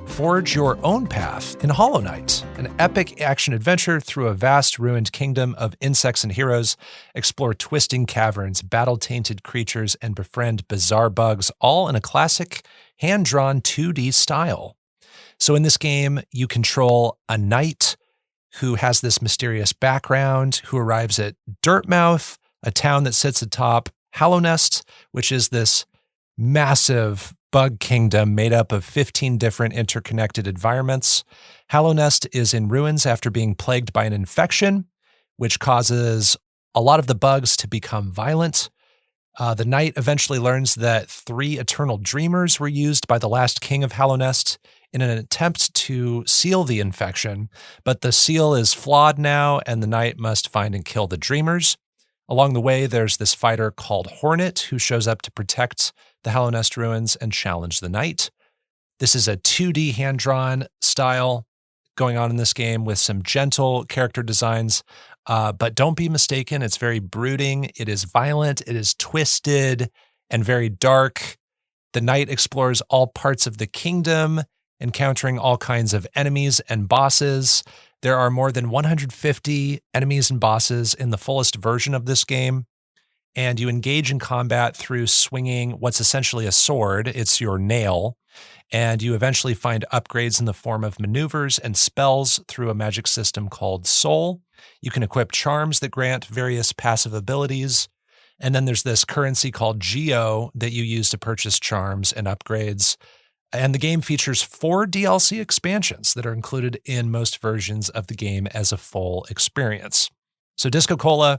Forge your own path in Hollow Knight, an epic action-adventure through a vast ruined kingdom of insects and heroes. Explore twisting caverns, battle-tainted creatures, and befriend bizarre bugs, all in a classic hand-drawn 2D style. So in this game, you control a knight who has this mysterious background, who arrives at Dirtmouth, a town that sits atop Hallownest, which is this massive bug kingdom made up of 15 different interconnected environments. Hallownest is in ruins after being plagued by an infection, which causes a lot of the bugs to become violent. The knight eventually learns that 3 eternal dreamers were used by the last king of Hallownest in an attempt to seal the infection, but the seal is flawed now, and the knight must find and kill the dreamers. Along the way, there's this fighter called Hornet who shows up to protect the Hallownest ruins and challenge the knight. This is a 2D hand-drawn style going on in this game with some gentle character designs, but don't be mistaken, it's very brooding, it is violent, it is twisted, and very dark. The knight explores all parts of the kingdom, encountering all kinds of enemies and bosses. There are more than 150 enemies and bosses in the fullest version of this game, and you engage in combat through swinging what's essentially a sword. It's your nail, and you eventually find upgrades in the form of maneuvers and spells through a magic system called Soul. You can equip charms that grant various passive abilities, and then there's this currency called Geo that you use to purchase charms and upgrades. And the game features 4 DLC expansions that are included in most versions of the game as a full experience. So DiscoCola,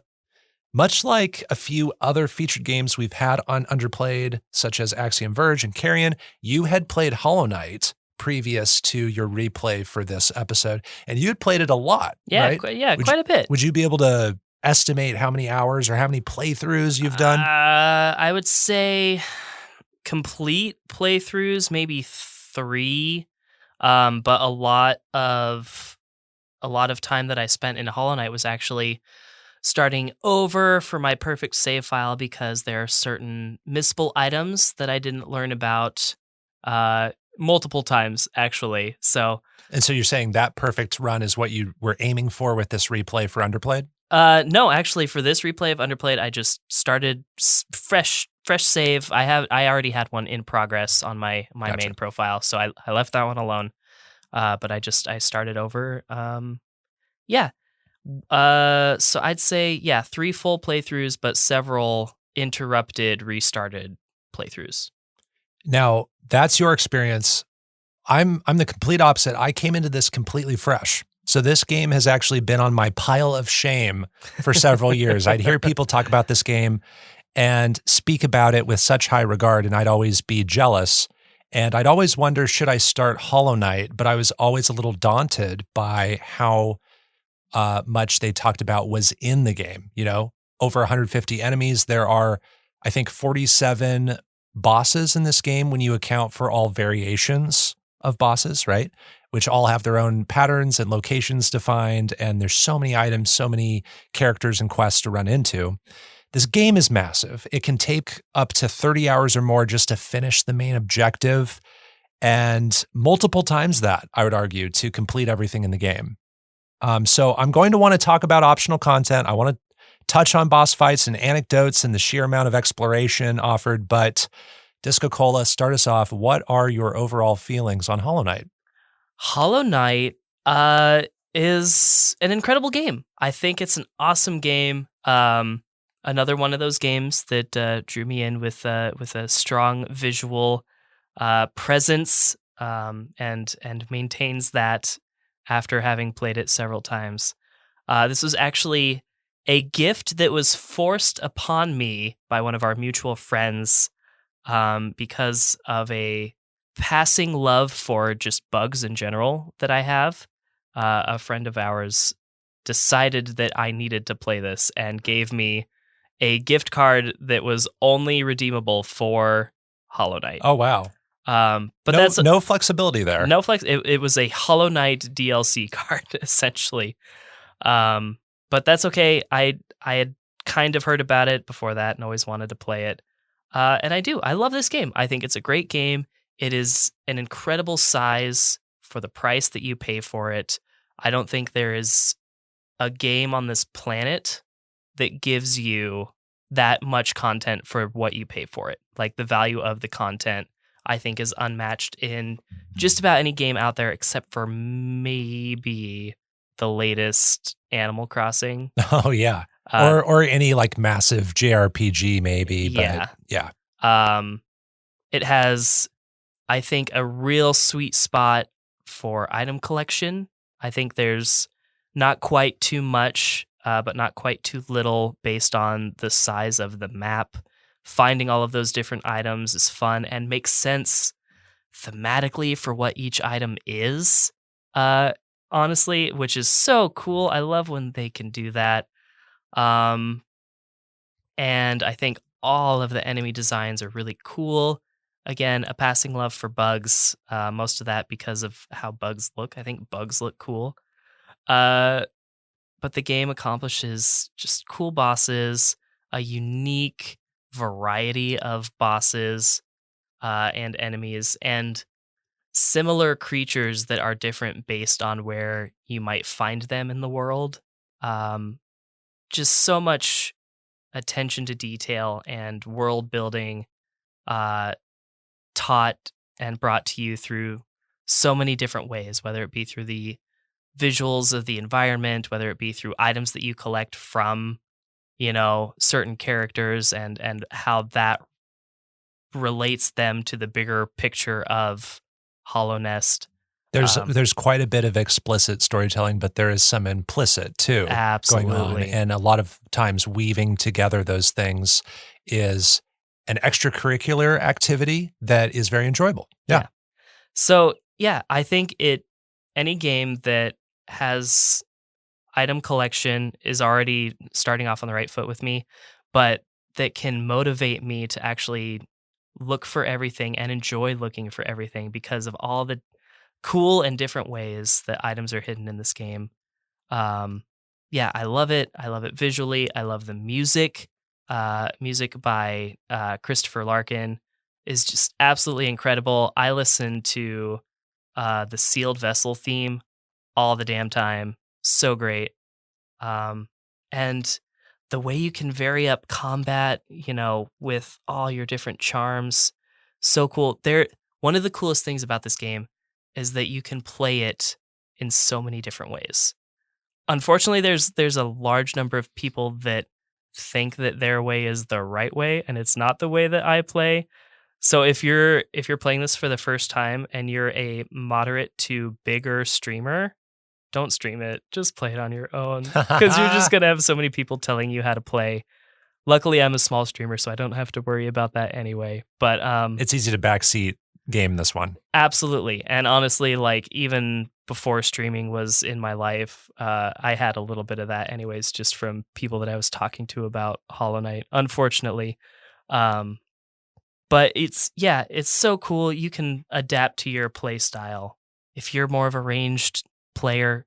much like a few other featured games we've had on Underplayed, such as Axiom Verge and Carrion, you had played Hollow Knight previous to your replay for this episode, and you had played it a lot, right? Quite a bit. Would you be able to estimate how many hours or how many playthroughs you've done? I would say complete playthroughs, maybe 3, but a lot of time that I spent in Hollow Knight was actually starting over for my perfect save file, because there are certain missable items that I didn't learn about multiple times, actually. And so you're saying that perfect run is what you were aiming for with this replay for Underplayed? No, actually, for this replay of Underplayed, I just started fresh save. I already had one in progress on my Gotcha. main profile, so I left that one alone. But I started over. So I'd say 3 full playthroughs, but several interrupted, restarted playthroughs. Now, that's your experience. I'm the complete opposite. I came into this completely fresh. So this game has actually been on my pile of shame for several years. I'd hear people talk about this game and speak about it with such high regard, and I'd always be jealous. And I'd always wonder, should I start Hollow Knight? But I was always a little daunted by how much they talked about was in the game, over 150 enemies. There are, I think, 47 bosses in this game when you account for all variations of bosses, right? Which all have their own patterns and locations defined. And there's so many items, so many characters and quests to run into. This game is massive. It can take up to 30 hours or more just to finish the main objective, and multiple times that, I would argue, to complete everything in the game. So I'm going to want to talk about optional content. I want to touch on boss fights and anecdotes and the sheer amount of exploration offered, but DiscoCola, start us off. What are your overall feelings on Hollow Knight? Hollow Knight is an incredible game. I think it's an awesome game. Another one of those games that drew me in with a strong visual presence, and maintains that after having played it several times. This was actually a gift that was forced upon me by one of our mutual friends, because of a passing love for just bugs in general that I have. A friend of ours decided that I needed to play this and gave me a gift card that was only redeemable for Hollow Knight. Oh, wow. But that's no flexibility there. No flex. It was a Hollow Knight DLC card, essentially. But that's okay. I had kind of heard about it before that and always wanted to play it. And I do. I love this game. I think it's a great game. It is an incredible size for the price that you pay for it. I don't think there is a game on this planet that gives you that much content for what you pay for it. Like, the value of the content, I think, is unmatched in just about any game out there, except for maybe the latest Animal Crossing. Oh, yeah. Or any like massive JRPG maybe. But yeah. It has, I think, a real sweet spot for item collection. I think there's not quite too much, but not quite too little based on the size of the map. Finding all of those different items is fun and makes sense thematically for what each item is, honestly, which is so cool. I love when they can do that. And I think all of the enemy designs are really cool. Again, a passing love for bugs, most of that because of how bugs look. I think bugs look cool. But the game accomplishes just cool bosses, a unique variety of bosses and enemies, and similar creatures that are different based on where you might find them in the world. Just so much attention to detail and world building taught and brought to you through so many different ways, whether it be through the visuals of the environment, whether it be through items that you collect from, certain characters and how that relates them to the bigger picture of Hollow Nest. There's quite a bit of explicit storytelling, but there is some implicit too Absolutely. going on. And a lot of times weaving together those things is an extracurricular activity that is very enjoyable. Yeah. So, I think any game that has item collection is already starting off on the right foot with me, but that can motivate me to actually look for everything and enjoy looking for everything because of all the cool and different ways that items are hidden in this game. I love it. I love it visually. I love the music. Music by Christopher Larkin is just absolutely incredible. I listen to the Sealed Vessel theme all the damn time. So great. And the way you can vary up combat, with all your different charms, so cool. One of the coolest things about this game is that you can play it in so many different ways. Unfortunately, there's a large number of people that think that their way is the right way, and it's not the way that I play. So if you're playing this for the first time and you're a moderate to bigger streamer, don't stream it. Just play it on your own, because you're just gonna have so many people telling you how to play. Luckily, I'm a small streamer, so I don't have to worry about that anyway. But it's easy to backseat game this one. Absolutely. And honestly, like, even before streaming was in my life. I had a little bit of that anyways, just from people that I was talking to about Hollow Knight, unfortunately. Um, but it's so cool. You can adapt to your play style. If you're more of a ranged player,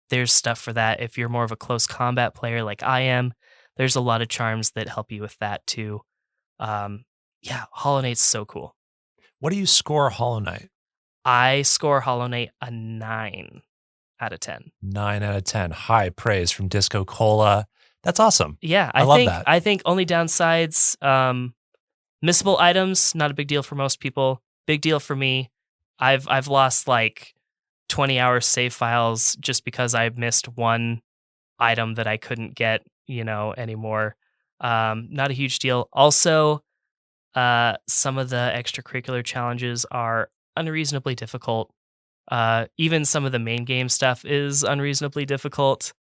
there's stuff for that. If you're more of a close combat player like I am, there's a lot of charms that help you with that too. Hollow Knight's so cool. What do you score Hollow Knight? I score Hollow Knight a 9 out of 10. 9 out of 10. High praise from DiscoCola. That's awesome. Yeah, I love that. I think only downsides, missable items, not a big deal for most people. Big deal for me. I've lost like 20 hours save files just because I missed one item that I couldn't get, anymore. Not a huge deal. Also, some of the extracurricular challenges are unreasonably difficult. Even some of the main game stuff is unreasonably difficult.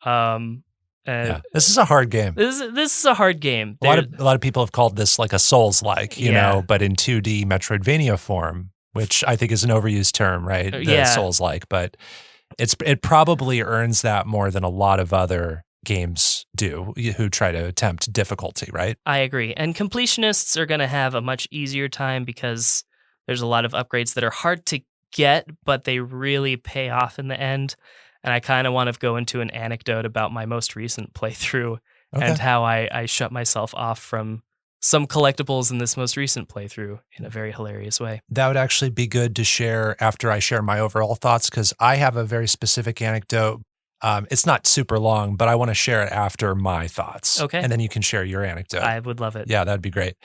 This is a hard game. This is a hard game. A lot of people have called this like a Souls-like, you know, but in 2D Metroidvania form, which I think is an overused term, right? Souls-like, but it probably earns that more than a lot of other games do who try to attempt difficulty, right? I agree. And completionists are going to have a much easier time because there's a lot of upgrades that are hard to get, but they really pay off in the end. And I kind of want to go into an anecdote about my most recent playthrough and how I shut myself off from some collectibles in this most recent playthrough in a very hilarious way. That would actually be good to share after I share my overall thoughts, because I have a very specific anecdote. It's not super long, but I want to share it after my thoughts. Okay. And then you can share your anecdote. I would love it. Yeah, that'd be great.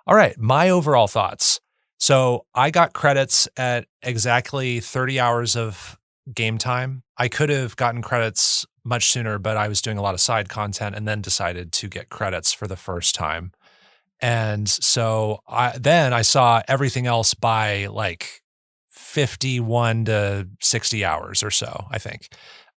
All right, my overall thoughts. So I got credits at exactly 30 hours of game time. I could have gotten credits much sooner, but I was doing a lot of side content and then decided to get credits for the first time. And so I saw everything else by like 51 to 60 hours or so, I think.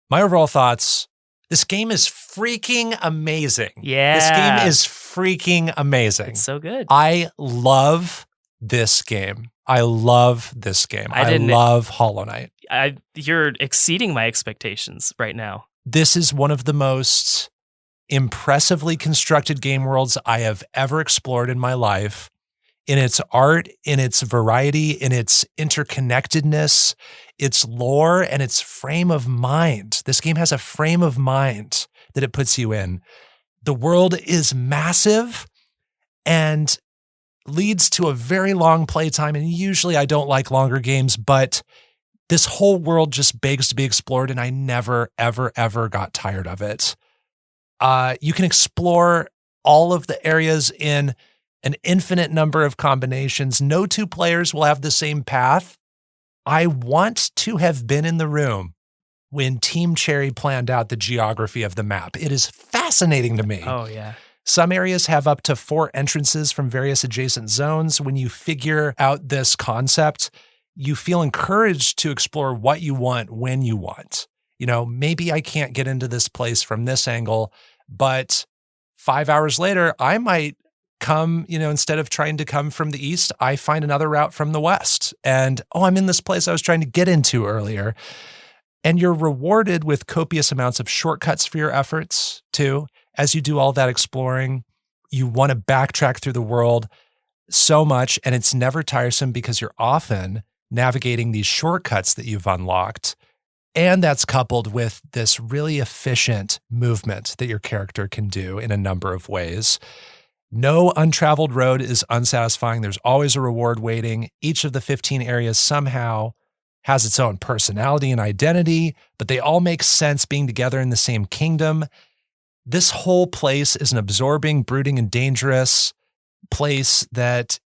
My overall thoughts, this game is freaking amazing. Yeah. This game is freaking amazing. It's so good. I love this game. I love Hollow Knight. You're exceeding my expectations right now. This is one of the most impressively constructed game worlds I have ever explored in my life. In its art, in its variety, in its interconnectedness, its lore, and its frame of mind. This game has a frame of mind that it puts you in. The world is massive and leads to a very long playtime. And usually I don't like longer games, but this whole world just begs to be explored, and I never, ever, ever got tired of it. You can explore all of the areas in an infinite number of combinations. No two players will have the same path. I want to have been in the room when Team Cherry planned out the geography of the map. It is fascinating to me. Oh, yeah. Some areas have up to 4 entrances from various adjacent zones. When you figure out this concept, you feel encouraged to explore what you want when you want. You know, maybe I can't get into this place from this angle, but 5 hours later, I might come, instead of trying to come from the east, I find another route from the west. And, I'm in this place I was trying to get into earlier. And you're rewarded with copious amounts of shortcuts for your efforts, too. As you do all that exploring, you want to backtrack through the world so much, and it's never tiresome because you're often navigating these shortcuts that you've unlocked. And that's coupled with this really efficient movement that your character can do in a number of ways. No untraveled road is unsatisfying. There's always a reward waiting. Each of the 15 areas somehow has its own personality and identity, but they all make sense being together in the same kingdom. This whole place is an absorbing, brooding, and dangerous place that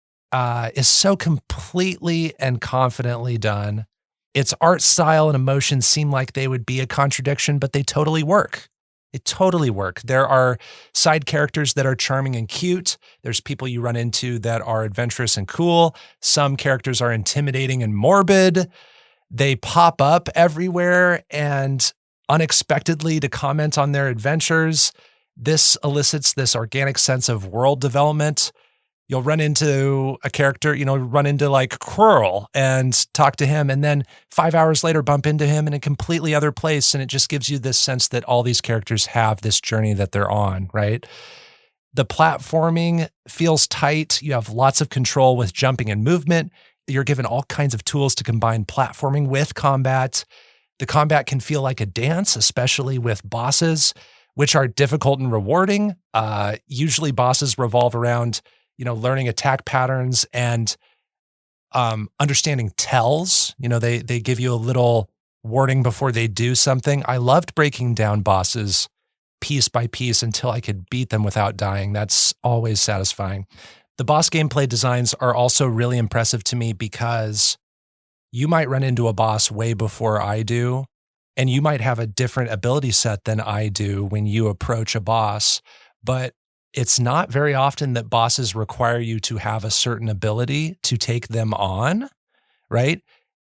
is so completely and confidently done. Its art style and emotions seem like they would be a contradiction, but they totally work. They totally work. There are side characters that are charming and cute. There's people you run into that are adventurous and cool. Some characters are intimidating and morbid. They pop up everywhere and unexpectedly to comment on their adventures. This elicits this organic sense of world development. You'll run into a character, run into like Quirrell and talk to him. And then 5 hours later, bump into him in a completely other place. And it just gives you this sense that all these characters have this journey that they're on, right? The platforming feels tight. You have lots of control with jumping and movement. You're given all kinds of tools to combine platforming with combat. The combat can feel like a dance, especially with bosses, which are difficult and rewarding. Usually bosses revolve around, learning attack patterns and understanding tells. They give you a little warning before they do something. I loved breaking down bosses piece by piece until I could beat them without dying. That's always satisfying. The boss gameplay designs are also really impressive to me because you might run into a boss way before I do, and you might have a different ability set than I do when you approach a boss, but it's not very often that bosses require you to have a certain ability to take them on, right?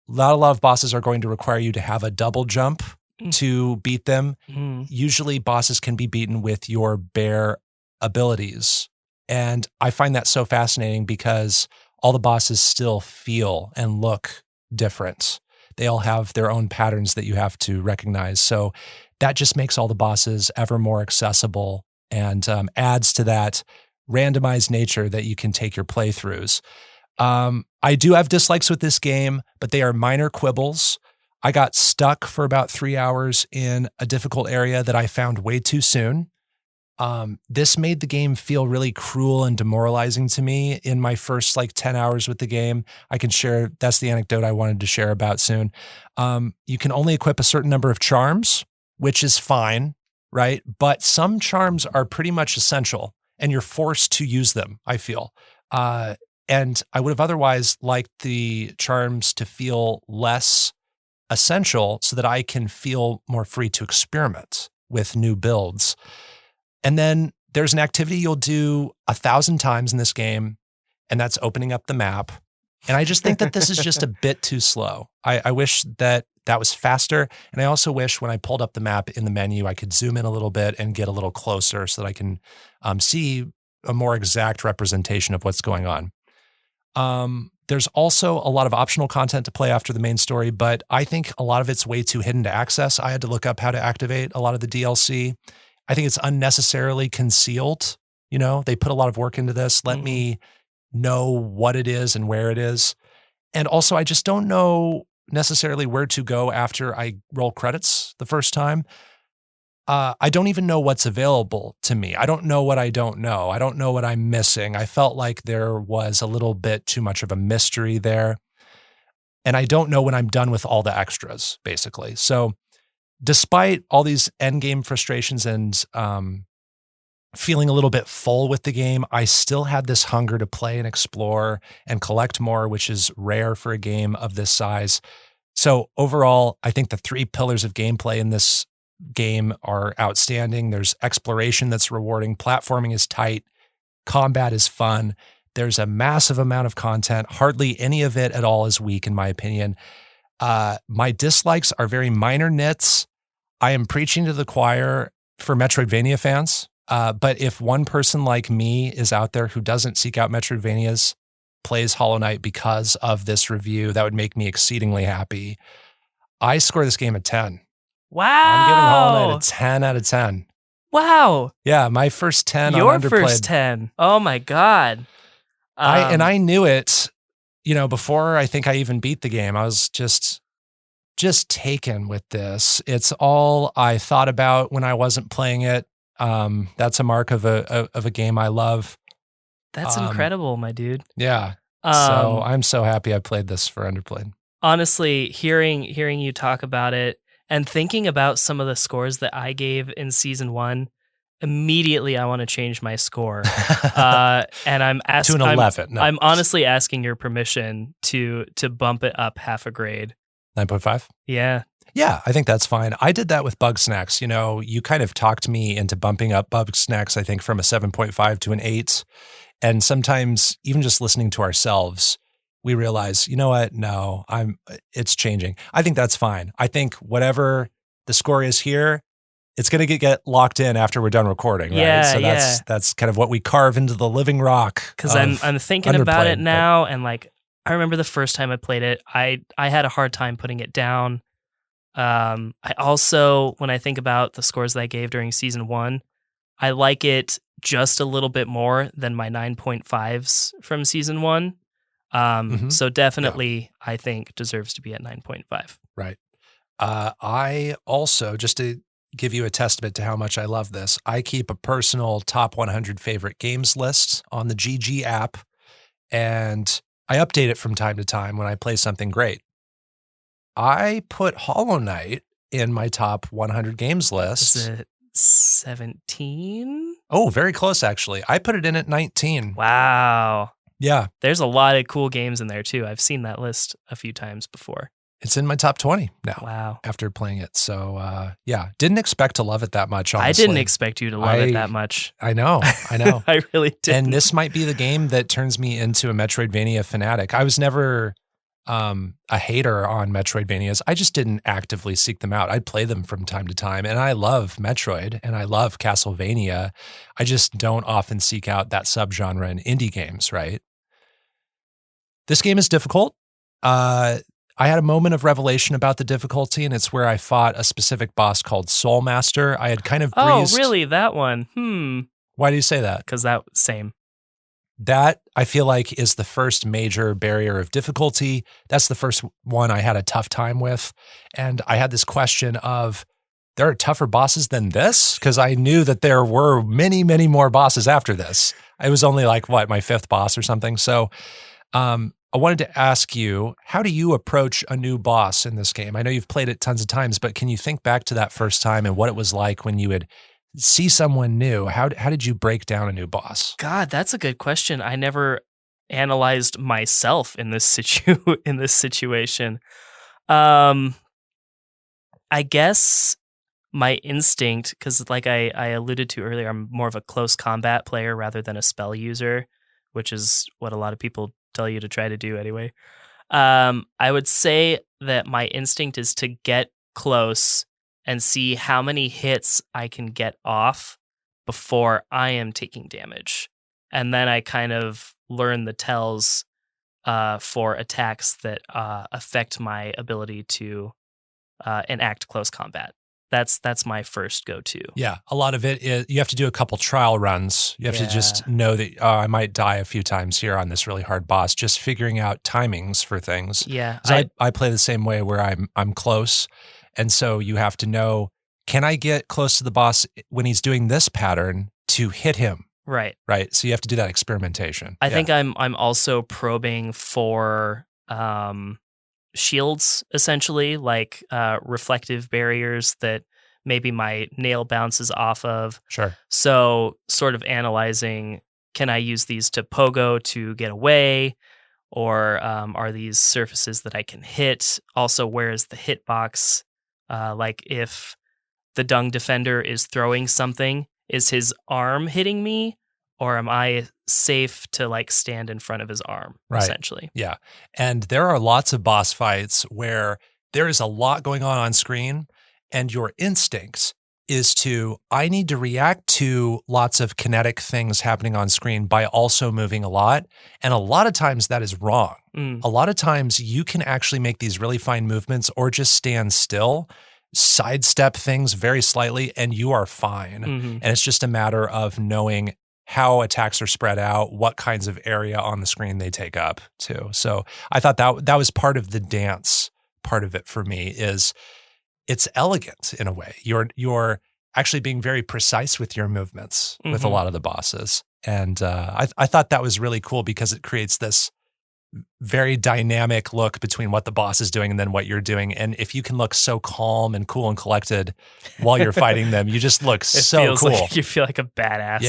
Not a lot of bosses are going to require you to have a double jump to beat them. Usually bosses can be beaten with your bare abilities. And I find that so fascinating because all the bosses still feel and look different. They all have their own patterns that you have to recognize. So that just makes all the bosses ever more accessible and adds to that randomized nature that you can take your playthroughs. I do have dislikes with this game, but they are minor quibbles. I got stuck for about 3 hours in a difficult area that I found way too soon. This made the game feel really cruel and demoralizing to me in my first 10 hours with the game. I can share, that's the anecdote I wanted to share about soon. You can only equip a certain number of charms, which is fine, right? But some charms are pretty much essential and you're forced to use them, I feel. And I would have otherwise liked the charms to feel less essential so that I can feel more free to experiment with new builds. And then there's an activity you'll do 1,000 times in this game, and that's opening up the map. And I just think that this is just a bit too slow. I wish that was faster. And I also wish when I pulled up the map in the menu, I could zoom in a little bit and get a little closer so that I can see a more exact representation of what's going on. There's also a lot of optional content to play after the main story, but I think a lot of it's way too hidden to access. I had to look up how to activate a lot of the DLC. I think it's unnecessarily concealed. They put a lot of work into this. Let me know what it is and where it is. And also, I just don't know necessarily where to go after I roll credits the first time. I don't even know what's available to me. I don't know what I don't know. I don't know what I'm missing. I felt like there was a little bit too much of a mystery there. And I don't know when I'm done with all the extras, basically. So despite all these endgame frustrations and feeling a little bit full with the game, I still had this hunger to play and explore and collect more, which is rare for a game of this size. So overall, I think the 3 pillars of gameplay in this game are outstanding. There's exploration that's rewarding, platforming is tight, combat is fun. There's a massive amount of content. Hardly any of it at all is weak, in my opinion. My dislikes are very minor nits. I am preaching to the choir for Metroidvania fans. But if one person like me is out there who doesn't seek out Metroidvanias, plays Hollow Knight because of this review, that would make me exceedingly happy. I score this game a 10. Wow. I'm giving Hollow Knight a 10 out of 10. Wow. Yeah, my first 10 Your on Underplayed. first 10. Oh my God. I knew it, before I think I even beat the game. I was just taken with this. It's all I thought about when I wasn't playing it. That's a mark of a game I love. That's incredible, my dude. Yeah. So I'm so happy I played this for Underplayed. Honestly, hearing you talk about it and thinking about some of the scores that I gave in season 1, immediately I want to change my score. And I'm asking to an 11. No. I'm honestly asking your permission to bump it up half a grade. 9.5? Yeah. Yeah, I think that's fine. I did that with Bug Snacks. You kind of talked me into bumping up Bug Snacks, I think, from a 7.5 to an 8. And sometimes even just listening to ourselves, we realize, you know what? No, it's changing. I think that's fine. I think whatever the score is here, it's going to get locked in after we're done recording, right? Yeah, So yeah. that's kind of what we carve into the living rock. Because I'm thinking about it Underplayed, now, and like I remember the first time I played it, I had a hard time putting it down. I also, when I think about the scores that I gave during season 1, I like it just a little bit more than my 9.5s from season 1. So definitely, I think deserves to be at 9.5. Right. I also, just to give you a testament to how much I love this, I keep a personal top 100 favorite games list on the GG app, and I update it from time to time when I play something great. I put Hollow Knight in my top 100 games list. Is it 17? Oh, very close, actually. I put it in at 19. Wow. Yeah. There's a lot of cool games in there, too. I've seen that list a few times before. It's in my top 20 now. Wow. After playing it. So, yeah, didn't expect to love it that much, honestly. I didn't expect you to love it that much. I know. I really didn't. And this might be the game that turns me into a Metroidvania fanatic. I was never a hater on Metroidvanias. I just didn't actively seek them out. I'd play them from time to time, and I love Metroid and I love Castlevania. I just don't often seek out that subgenre in indie games, right? This game is difficult. I had a moment of revelation about the difficulty, and it's where I fought a specific boss called Soul Master. I had kind of breezed. Oh, really? That one? Why do you say that? Because that same. That, I feel like, is the first major barrier of difficulty. That's the first one I had a tough time with. And I had this question of, there are tougher bosses than this? Because I knew that there were many, many more bosses after this. I was only like, my 5th boss or something. So I wanted to ask you, how do you approach a new boss in this game? I know you've played it tons of times, but can you think back to that first time and what it was like when you would see someone new? How did you break down a new boss? God, that's a good question. I never analyzed myself in this situation. I guess my instinct, because like I alluded to earlier, I'm more of a close combat player rather than a spell user, which is what a lot of people tell you to try to do anyway. I would say that my instinct is to get close and see how many hits I can get off before I am taking damage. And then I kind of learn the tells for attacks that affect my ability to enact close combat. That's my first go-to. Yeah, a lot of it is you have to do a couple trial runs. You have to just know that I might die a few times here on this really hard boss. Just figuring out timings for things. Yeah, I play the same way where I'm close, and so you have to know, can I get close to the boss when he's doing this pattern to hit him? Right. So you have to do that experimentation. I think I'm also probing for shields, essentially, like reflective barriers that maybe my nail bounces off of. Sure. So sort of analyzing, can I use these to pogo to get away? Or are these surfaces that I can hit? Also, where is the hitbox? Like if the dung defender is throwing something, is his arm hitting me? Or am I safe to like stand in front of his arm, essentially? Yeah. And there are lots of boss fights where there is a lot going on screen, and your instinct is to, I need to react to lots of kinetic things happening on screen by also moving a lot. And a lot of times that is wrong. A lot of times you can actually make these really fine movements or just stand still, sidestep things very slightly, and you are fine. And it's just a matter of knowing how attacks are spread out, what kinds of area on the screen they take up too. So I thought that was part of the dance part of it for me. Is it's elegant in a way. You're actually being very precise with your movements with a lot of the bosses. And I thought that was really cool because it creates this very dynamic look between what the boss is doing and then what you're doing. And if you can look so calm and cool and collected while you're fighting them, you just look so cool. Like you feel like a badass.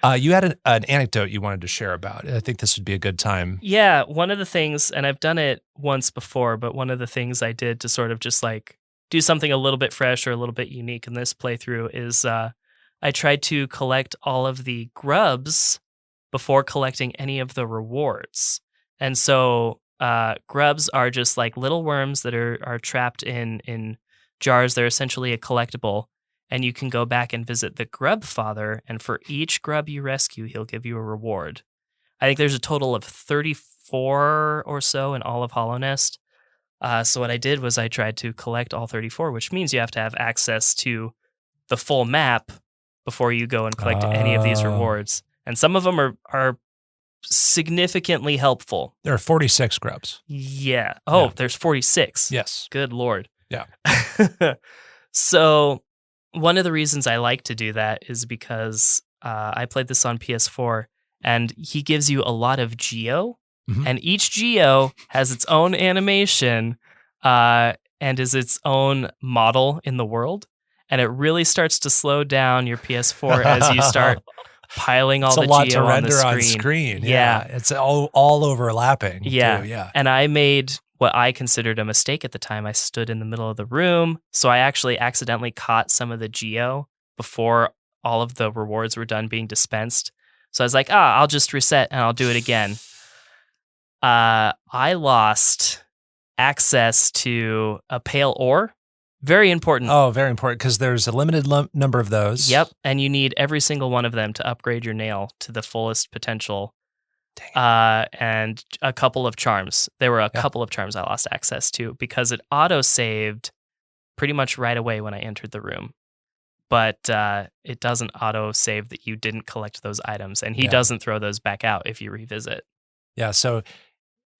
Yeah. You had an anecdote you wanted to share about. I think this would be a good time. Yeah. One of the things, and I've done it once before, but one of the things I did to sort of just like do something a little bit fresh or a little bit unique in this playthrough is I tried to collect all of the grubs before collecting any of the rewards. And so grubs are just like little worms that are trapped in jars. They're essentially a collectible. and you can go back and visit the Grub Father, and for each grub you rescue, he'll give you a reward. I think there's a total of 34 or so in all of Hollow Nest. So what I did was I tried to collect all 34, which means you have to have access to the full map before you go and collect any of these rewards. And some of them are significantly helpful. There are 46 grubs. Yeah. Oh, there's 46. Yes. Good Lord. Yeah. So one of the reasons I like to do that is because I played this on PS4, and he gives you a lot of geo, and each geo has its own animation and is its own model in the world. And it really starts to slow down your PS4 as you start piling all the geo on the screen. It's a lot to render on screen. Yeah. It's all overlapping. Yeah. Too. Yeah. And I made what I considered a mistake at the time. I stood in the middle of the room, so I actually accidentally caught some of the geo before all of the rewards were done being dispensed. So I was like, I'll just reset and I'll do it again. I lost access to a pale ore. Very important. Oh, very important, because there's a limited number of those. Yep, and you need every single one of them to upgrade your nail to the fullest potential. And a couple of charms. There were a couple of charms I lost access to because it auto-saved pretty much right away when I entered the room. But it doesn't auto-save that you didn't collect those items, and he doesn't throw those back out if you revisit. Yeah, so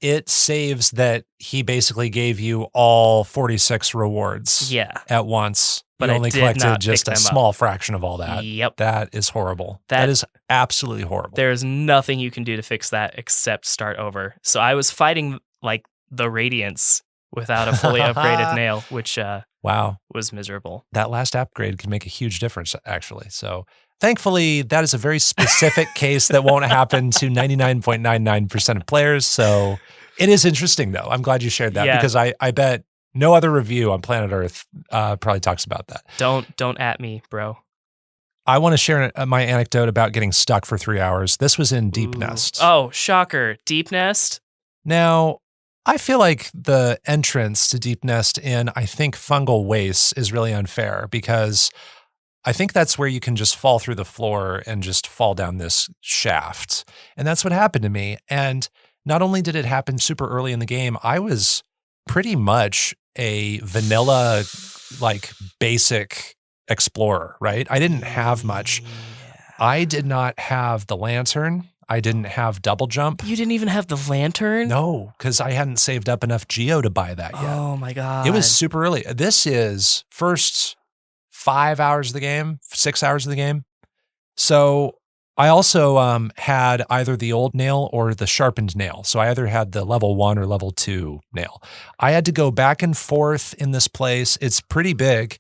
it saves that he basically gave you all 46 rewards at once. But you only collected just a small up. Fraction of all that. Yep. That is horrible. That is absolutely horrible. There's nothing you can do to fix that except start over. So I was fighting the Radiance without a fully upgraded nail, which was miserable. That last upgrade can make a huge difference, actually. So thankfully, that is a very specific case that won't happen to 99.99% of players. So it is interesting, though. I'm glad you shared that because I bet no other review on planet Earth probably talks about that. Don't at me, bro. I want to share my anecdote about getting stuck for 3 hours. This was in Deep Nest. Oh, shocker. Deep Nest? Now, I feel like the entrance to Deep Nest in, I think, Fungal Wastes is really unfair because I think that's where you can just fall through the floor and just fall down this shaft. And that's what happened to me. And not only did it happen super early in the game, I was pretty much a vanilla, basic explorer, right? I didn't have much. I did not have the lantern. I didn't have double jump. You didn't even have the lantern? No, because I hadn't saved up enough geo to buy that yet. Oh my God. It was super early. This is first 5 hours of the game, 6 hours of the game. So I also had either the old nail or the sharpened nail. So I either had the level 1 or level 2 nail. I had to go back and forth in this place. It's pretty big.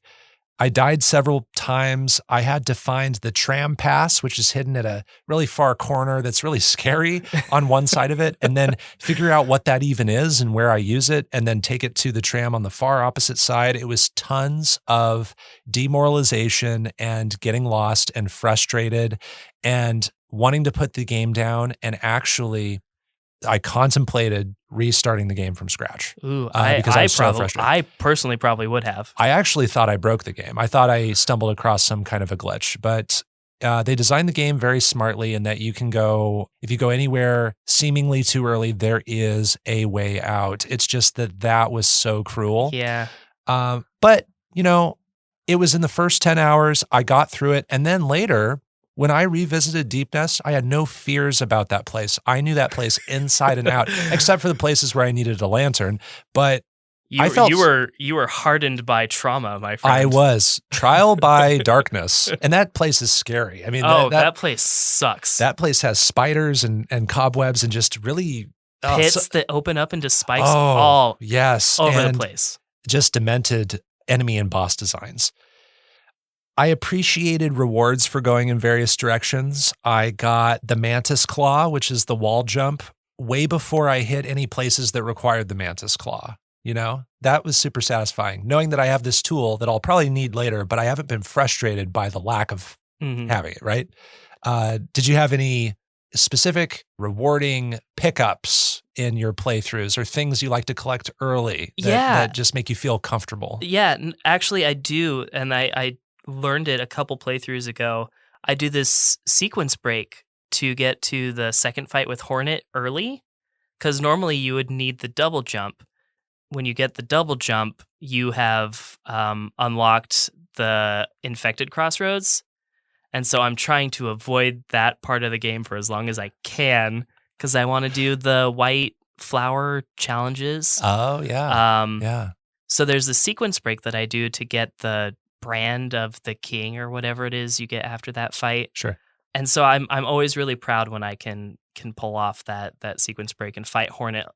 I died several times. I had to find the tram pass, which is hidden at a really far corner that's really scary on one side of it, and then figure out what that even is and where I use it, and then take it to the tram on the far opposite side. It was tons of demoralization and getting lost and frustrated and wanting to put the game down. And actually, I contemplated restarting the game from scratch. Ooh, because I was so frustrated. I personally probably would have. I actually thought I broke the game. I thought I stumbled across some kind of a glitch, but they designed the game very smartly in that you can go, if you go anywhere seemingly too early, there is a way out. It's just that was so cruel. Yeah. But, it was in the first 10 hours. I got through it. And then later, when I revisited Deep Nest, I had no fears about that place. I knew that place inside and out, except for the places where I needed a lantern. But I felt you were hardened by trauma, my friend. I was trial by darkness, and that place is scary. I mean, that place sucks. That place has spiders and cobwebs and just really pits that open up into spikes over the place. Just demented enemy and boss designs. I appreciated rewards for going in various directions. I got the Mantis Claw, which is the wall jump, way before I hit any places that required the Mantis Claw. That was super satisfying, knowing that I have this tool that I'll probably need later, but I haven't been frustrated by the lack of having it, right? Did you have any specific rewarding pickups in your playthroughs or things you like to collect early that just make you feel comfortable? Yeah, actually I do. And I learned it a couple playthroughs ago. I do this sequence break to get to the second fight with Hornet early, because normally you would need the double jump. When you get the double jump, you have unlocked the infected crossroads. And so I'm trying to avoid that part of the game for as long as I can because I want to do the white flower challenges. Oh, yeah. Um, Yeah. so there's a sequence break that I do to get the brand of the king or whatever it is you get after that fight. Sure. And so I'm always really proud when I can pull off that sequence break and fight Hornet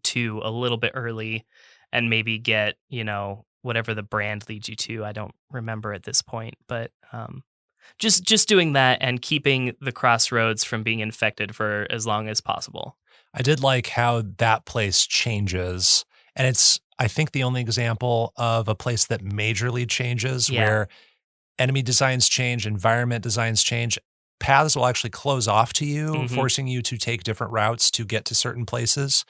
2 a little bit early and maybe get, whatever the brand leads you to. I don't remember at this point, but just doing that and keeping the crossroads from being infected for as long as possible. I did like how that place changes. And it's, I think, the only example of a place that majorly changes where enemy designs change, environment designs change. Paths will actually close off to you, forcing you to take different routes to get to certain places.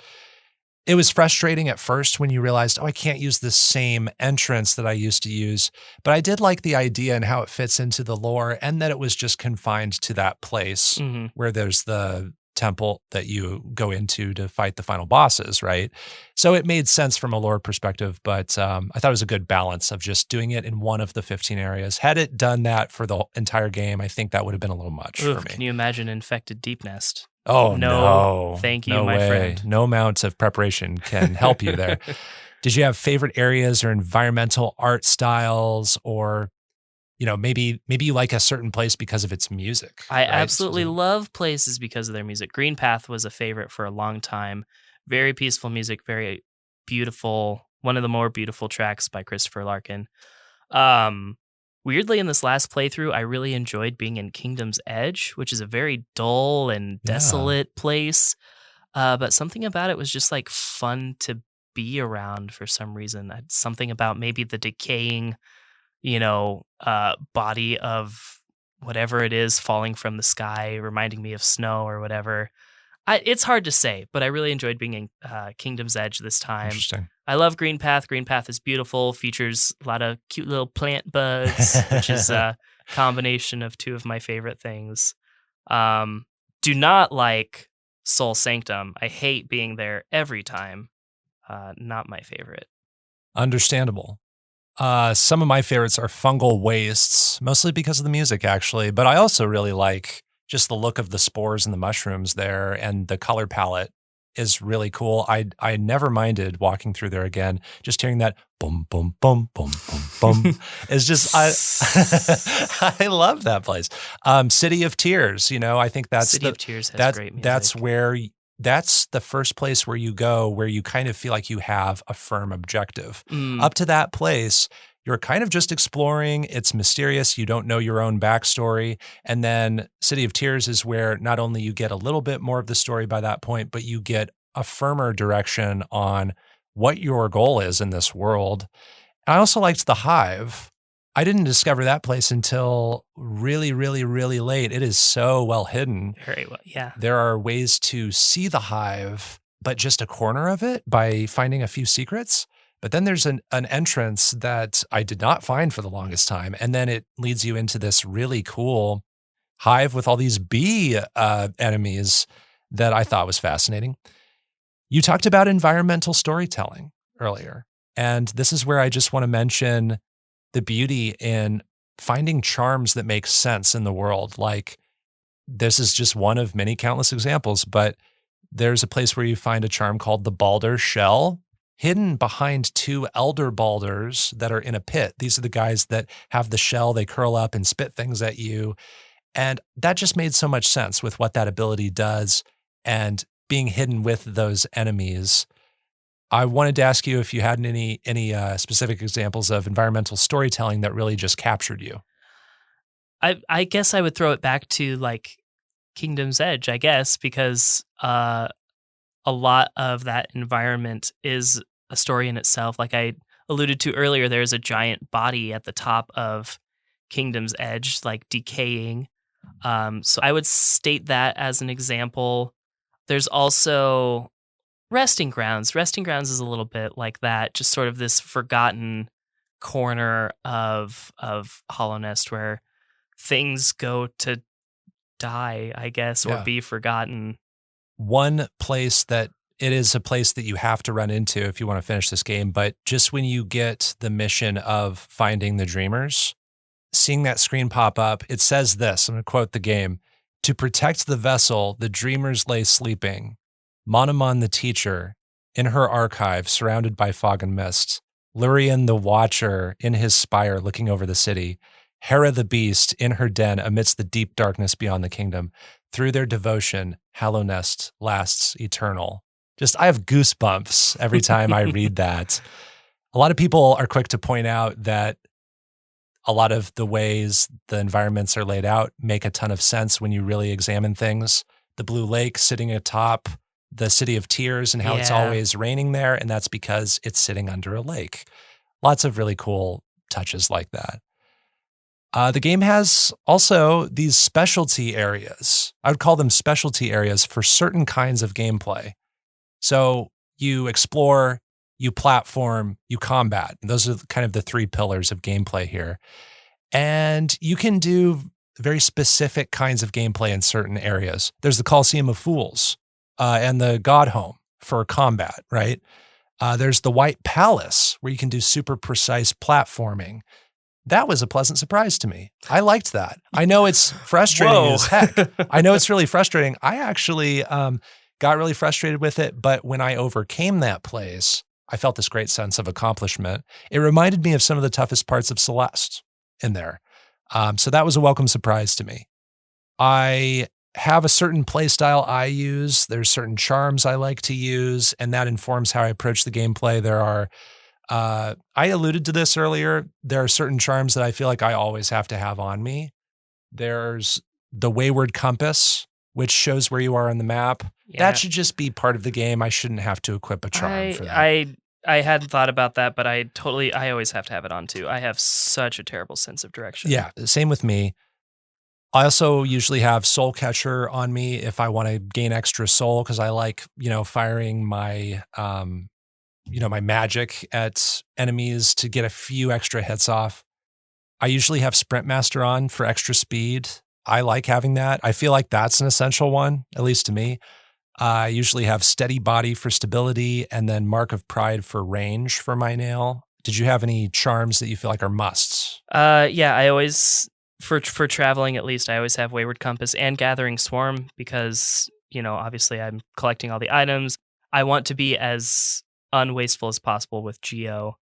It was frustrating at first when you realized, I can't use the same entrance that I used to use. But I did like the idea and how it fits into the lore and that it was just confined to that place where there's the temple that you go into to fight the final bosses, right? So it made sense from a lore perspective, but I thought it was a good balance of just doing it in one of the 15 areas. Had it done that for the entire game, I think that would have been a little much for me. Can you imagine infected Deep Nest? Oh, no. Thank you, no my way. friend. No amount of preparation can help you there. Did you have favorite areas or environmental art styles or, maybe you like a certain place because of its music? I absolutely love places because of their music. Green Path was a favorite for a long time. Very peaceful music, very beautiful. One of the more beautiful tracks by Christopher Larkin. Weirdly, in this last playthrough, I really enjoyed being in Kingdom's Edge, which is a very dull and desolate place. But something about it was just like fun to be around for some reason. Something about maybe the decaying, body of whatever it is falling from the sky, reminding me of snow or whatever. It's hard to say, but I really enjoyed being in Kingdom's Edge this time. Interesting. I love Green Path. Green Path is beautiful, features a lot of cute little plant bugs, which is a combination of two of my favorite things. Do not like Soul Sanctum. I hate being there every time. Not my favorite. Understandable. Some of my favorites are Fungal Wastes, mostly because of the music, actually. But I also really like just the look of the spores and the mushrooms there, and the color palette is really cool. I never minded walking through there again. Just hearing that boom, boom, boom, boom, boom, boom is just, I love that place. City of Tears, I think that's City of Tears has great music. That's the first place where you go, where you kind of feel like you have a firm objective. Up to that place, you're kind of just exploring. It's mysterious. You don't know your own backstory. And then City of Tears is where not only you get a little bit more of the story by that point, but you get a firmer direction on what your goal is in this world. I also liked the Hive. I didn't discover that place until really, really, really late. It is so well hidden. Very well, yeah. There are ways to see the Hive, but just a corner of it by finding a few secrets. But then there's an entrance that I did not find for the longest time. And then it leads you into this really cool hive with all these bee enemies that I thought was fascinating. You talked about environmental storytelling earlier. And this is where I just want to mention the beauty in finding charms that make sense in the world. Like, this is just one of many countless examples, but there's a place where you find a charm called the Balder Shell, hidden behind two elder balders that are in a pit. These are the guys that have the shell, they curl up and spit things at you. And that just made so much sense with what that ability does and being hidden with those enemies. I wanted to ask you if you had any specific examples of environmental storytelling that really just captured you. I guess I would throw it back to like Kingdom's Edge, I guess, because a lot of that environment is a story in itself. Like I alluded to earlier, there's a giant body at the top of Kingdom's Edge, like decaying. So I would state that as an example. There's also Resting Grounds. Resting Grounds is a little bit like that, just sort of this forgotten corner of Hollow Nest where things go to die, I guess, or Yeah. be forgotten. One place that it is a place that you have to run into if you want to finish this game, but just when you get the mission of finding the dreamers, seeing that screen pop up, it says this, I'm going to quote the game, "To protect the vessel, the dreamers lay sleeping. Monomon the teacher, in her archive, surrounded by fog and mist. Lurian the watcher, in his spire, looking over the city. Hera the beast, in her den, amidst the deep darkness beyond the kingdom. Through their devotion, Hollow Nest lasts eternal." Just, I have goosebumps every time I read that. A lot of people are quick to point out that a lot of the ways the environments are laid out make a ton of sense when you really examine things. The Blue Lake sitting atop the City of Tears and how it's Yeah. always raining there, and that's because it's sitting under a lake. Lots of really cool touches like that. The game has also these specialty areas. I would call them specialty areas for certain kinds of gameplay. So you explore, you platform, you combat. Those are kind of the three pillars of gameplay here. And you can do very specific kinds of gameplay in certain areas. There's the Coliseum of Fools and the God Home for combat, right? There's the White Palace where you can do super precise platforming. That was a pleasant surprise to me. I liked that. I know it's frustrating Whoa. as heck. I know it's really frustrating. I actually got really frustrated with it, but when I overcame that place, I felt this great sense of accomplishment. It reminded me of some of the toughest parts of Celeste in there. So that was a welcome surprise to me. I have a certain play style I use. There's certain charms I like to use, and that informs how I approach the gameplay. There are, I alluded to this earlier, there are certain charms that I feel like I always have to have on me. There's the Wayward Compass, which shows where you are on the map. Yeah. That should just be part of the game. I shouldn't have to equip a charm for that. I hadn't thought about that, but I always have to have it on too. I have such a terrible sense of direction. Yeah, same with me. I also usually have Soul Catcher on me if I want to gain extra soul, because I like, firing my, my magic at enemies to get a few extra hits off. I usually have Sprint Master on for extra speed. I like having that. I feel like that's an essential one, at least to me. I usually have Steady Body for stability and then Mark of Pride for range for my nail. Did you have any charms that you feel like are musts? Yeah, I always, for traveling at least, I always have Wayward Compass and Gathering Swarm because, obviously I'm collecting all the items. I want to be as unwasteful as possible with Geo,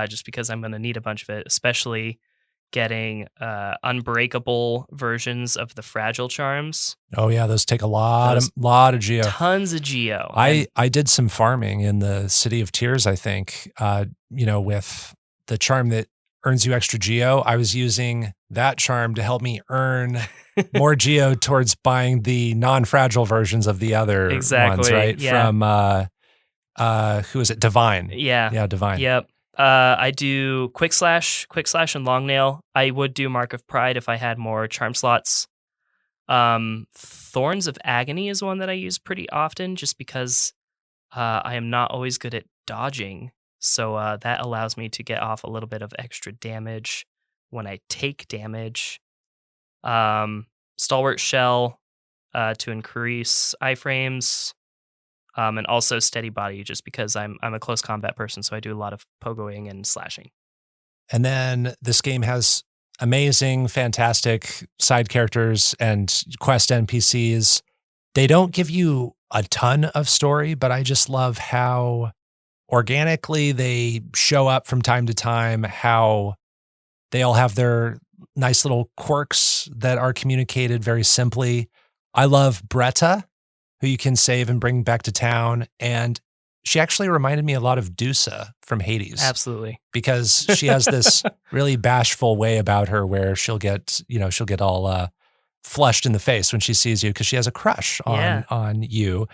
just because I'm going to need a bunch of it, especially getting unbreakable versions of the fragile charms. Oh yeah, those take a lot of Geo. Tons of Geo. I did some farming in the City of Tears, I think, with the charm that earns you extra Geo. I was using that charm to help me earn more Geo towards buying the non-fragile versions of the other ones, right? Yeah. From, who is it? Divine. Yeah. Yeah, Divine. Yep. I do Quick Slash, and Long Nail. I would do Mark of Pride if I had more charm slots. Thorns of Agony is one that I use pretty often just because I am not always good at dodging. So that allows me to get off a little bit of extra damage when I take damage. Stalwart Shell to increase iframes. And also Steady Body, just because I'm a close combat person, so I do a lot of pogoing and slashing. And then this game has amazing, fantastic side characters and quest NPCs. They don't give you a ton of story, but I just love how organically they show up from time to time, how they all have their nice little quirks that are communicated very simply. I love Bretta, who you can save and bring back to town. And she actually reminded me a lot of Dusa from Hades. Absolutely. Because she has this really bashful way about her where she'll get all flushed in the face when she sees you because she has a crush on you.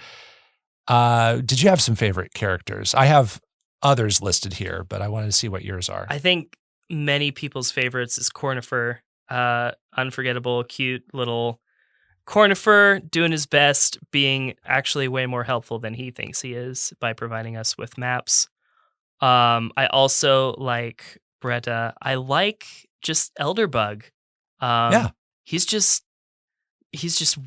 Did you have some favorite characters? I have others listed here, but I wanted to see what yours are. I think many people's favorites is Cornifer. Unforgettable, cute little Cornifer doing his best, being actually way more helpful than he thinks he is by providing us with maps. I also like Brett, I like just Elderbug. Yeah. He's just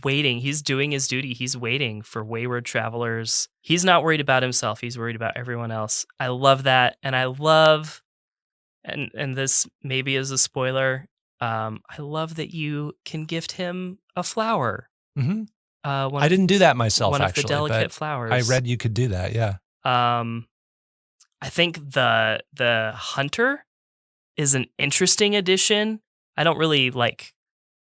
waiting. He's doing his duty. He's waiting for wayward travelers. He's not worried about himself. He's worried about everyone else. I love that. And I love, and this maybe is a spoiler, I love that you can gift him a flower. Hmm. One I of, didn't do that myself, one of actually, the delicate but flowers. I read you could do that. Yeah. I think the hunter is an interesting addition. I don't really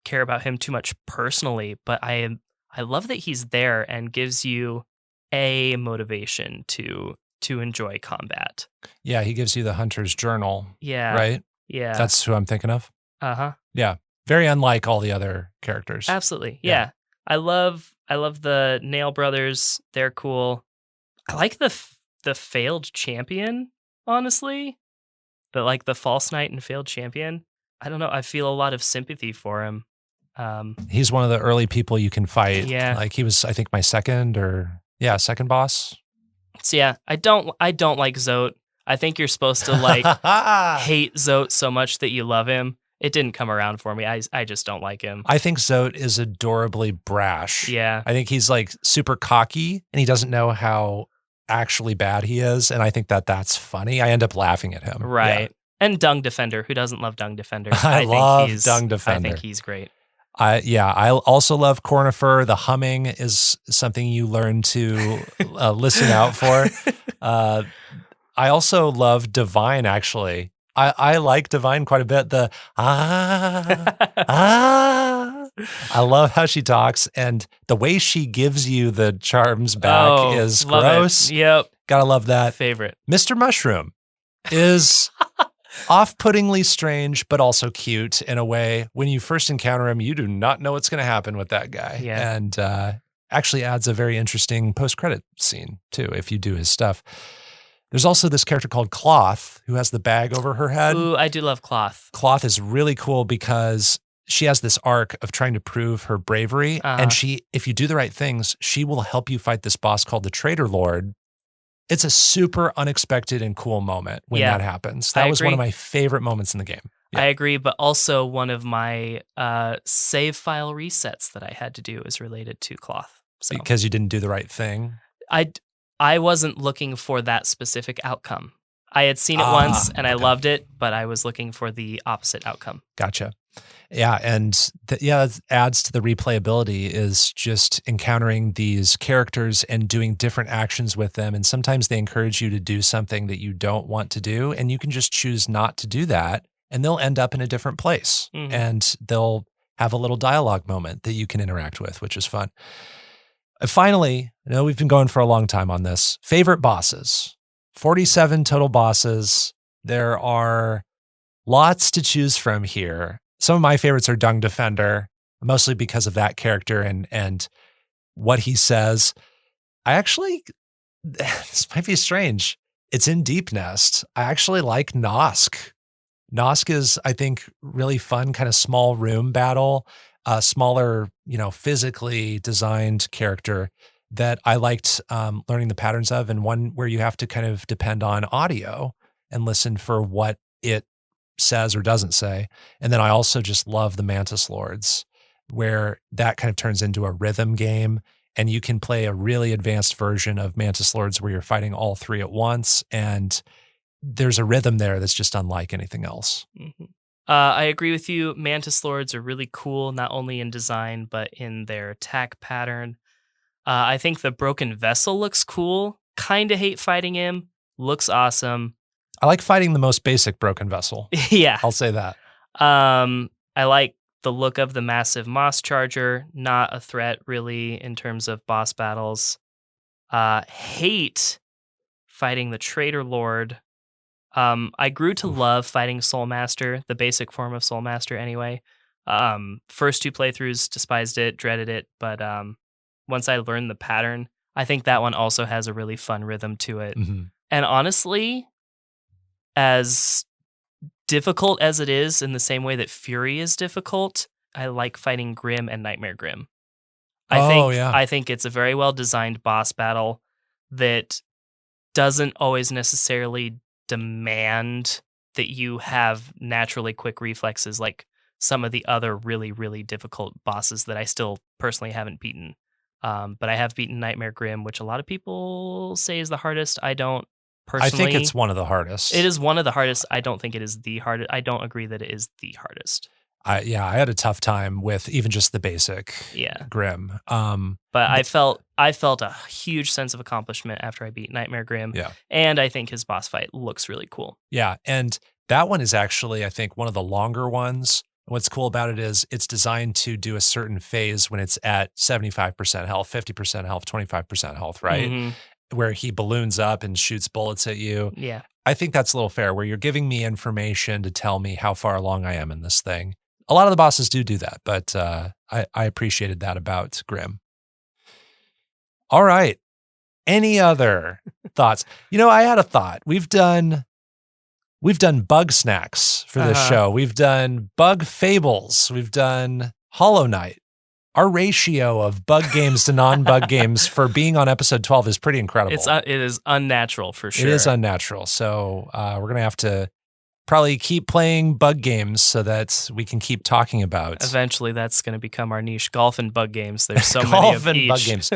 care about him too much personally, but I love that he's there and gives you a motivation to enjoy combat. Yeah. He gives you the hunter's journal. Yeah. Right. Yeah. That's who I'm thinking of. Uh-huh. Yeah. Very unlike all the other characters. Absolutely. Yeah. Yeah. I love the Nail Brothers. They're cool. I like the failed champion, honestly. The false knight and failed champion. I don't know. I feel a lot of sympathy for him. He's one of the early people you can fight. Yeah. Like he was, I think, my second boss. So yeah, I don't like Zote. I think you're supposed to hate Zote so much that you love him. It didn't come around for me. I just don't like him. I think Zote is adorably brash. Yeah. I think he's super cocky and he doesn't know how actually bad he is. And I think that's funny. I end up laughing at him. Right. Yeah. And Dung Defender. Who doesn't love Dung Defender? I love Dung Defender. I think he's great. I also love Cornifer. The humming is something you learn to listen out for. I also love Divine, actually. I like Divine quite a bit. The I love how she talks, and the way she gives you the charms back is gross. It. Yep. Gotta love that. Favorite. Mr. Mushroom is off-puttingly strange, but also cute in a way. When you first encounter him, you do not know what's going to happen with that guy. Yeah. And actually adds a very interesting post-credit scene, too, if you do his stuff. There's also this character called Cloth, who has the bag over her head. Ooh, I do love Cloth. Cloth is really cool because she has this arc of trying to prove her bravery. And if you do the right things, she will help you fight this boss called the Traitor Lord. It's a super unexpected and cool moment when that happens. That was one of my favorite moments in the game. Yeah. I agree, but also one of my save file resets that I had to do is related to Cloth. So. Because you didn't do the right thing? I wasn't looking for that specific outcome. I had seen it once and I loved it, but I was looking for the opposite outcome. Gotcha. Yeah, and it adds to the replayability is just encountering these characters and doing different actions with them. And sometimes they encourage you to do something that you don't want to do, and you can just choose not to do that, and they'll end up in a different place. Mm-hmm. And they'll have a little dialogue moment that you can interact with, which is fun. Finally, I know we've been going for a long time on this. Favorite bosses. 47 total bosses. There are lots to choose from here. Some of my favorites are Dung Defender, mostly because of that character and what he says. I actually, this might be strange. It's in Deep Nest. I actually like Nosk. Nosk is, I think, really fun, kind of small room battle, smaller, physically designed character that I liked learning the patterns of, and one where you have to kind of depend on audio and listen for what it says or doesn't say. And then I also just love the Mantis Lords, where that kind of turns into a rhythm game, and you can play a really advanced version of Mantis Lords where you're fighting all three at once, and there's a rhythm there that's just unlike anything else. Mm-hmm. I agree with you. Mantis Lords are really cool, not only in design, but in their attack pattern. I think the Broken Vessel looks cool. Kind of hate fighting him. Looks awesome. I like fighting the most basic Broken Vessel. Yeah. I'll say that. I like the look of the massive Moss Charger. Not a threat, really, in terms of boss battles. Hate fighting the Traitor Lord. I grew to love fighting Soulmaster, the basic form of Soulmaster anyway. First two playthroughs, despised it, dreaded it, but once I learned the pattern, I think that one also has a really fun rhythm to it. Mm-hmm. And honestly, as difficult as it is in the same way that Fury is difficult, I like fighting Grim and Nightmare Grim. I think it's a very well designed boss battle that doesn't always necessarily demand that you have naturally quick reflexes like some of the other really, really difficult bosses that I still personally haven't beaten. But I have beaten Nightmare Grim, which a lot of people say is the hardest. I don't I think personally. it's one of the hardest. It is one of the hardest. I don't think it is the hardest. I don't agree that it is the hardest. I had a tough time with even just the basic Yeah. Grim. But I felt a huge sense of accomplishment after I beat Nightmare Grim. Yeah. And I think his boss fight looks really cool. Yeah, and that one is actually, I think, one of the longer ones. What's cool about it is it's designed to do a certain phase when it's at 75% health, 50% health, 25% health, right? Mhm. Where he balloons up and shoots bullets at you. Yeah. I think that's a little fair, where you're giving me information to tell me how far along I am in this thing. A lot of the bosses do that, but I appreciated that about Grim. All right. Any other thoughts? I had a thought. We've done bug snacks for this show. We've done bug fables. We've done Hollow Knight. Our ratio of bug games to non-bug games for being on episode 12 is pretty incredible. It is unnatural for sure. It is unnatural. So we're going to have to probably keep playing bug games so that we can keep talking about. Eventually, that's going to become our niche. Golf and bug games. There's so many golf of and each. bug games.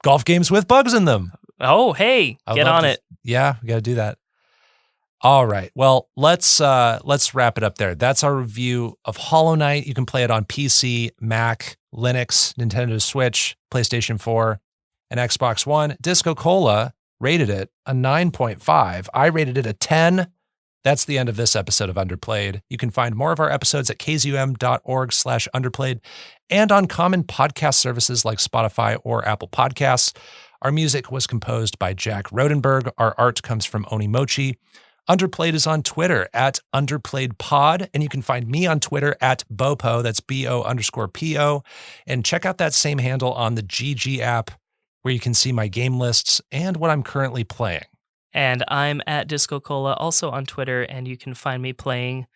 Golf games with bugs in them. Oh, hey, get on it. Yeah, we got to do that. All right. Well, let's wrap it up there. That's our review of Hollow Knight. You can play it on PC, Mac, Linux, Nintendo Switch, PlayStation 4, and Xbox One. DiscoCola rated it a 9.5. I rated it a 10. That's the end of this episode of Underplayed. You can find more of our episodes at kzum.org/underplayed and on common podcast services like Spotify or Apple Podcasts. Our music was composed by Jack Rodenberg. Our art comes from Onimochi. Underplayed is on Twitter at underplayedpod, and you can find me on Twitter at Bopo, that's BO_PO, and check out that same handle on the GG app where you can see my game lists and what I'm currently playing. And I'm at DiscoCola, also on Twitter, and you can find me playing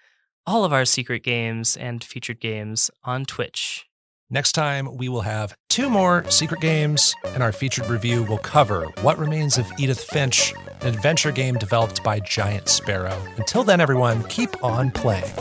all of our secret games and featured games on Twitch. Next time, we will have 2 more secret games, and our featured review will cover What Remains of Edith Finch, an adventure game developed by Giant Sparrow. Until then, everyone, keep on playing.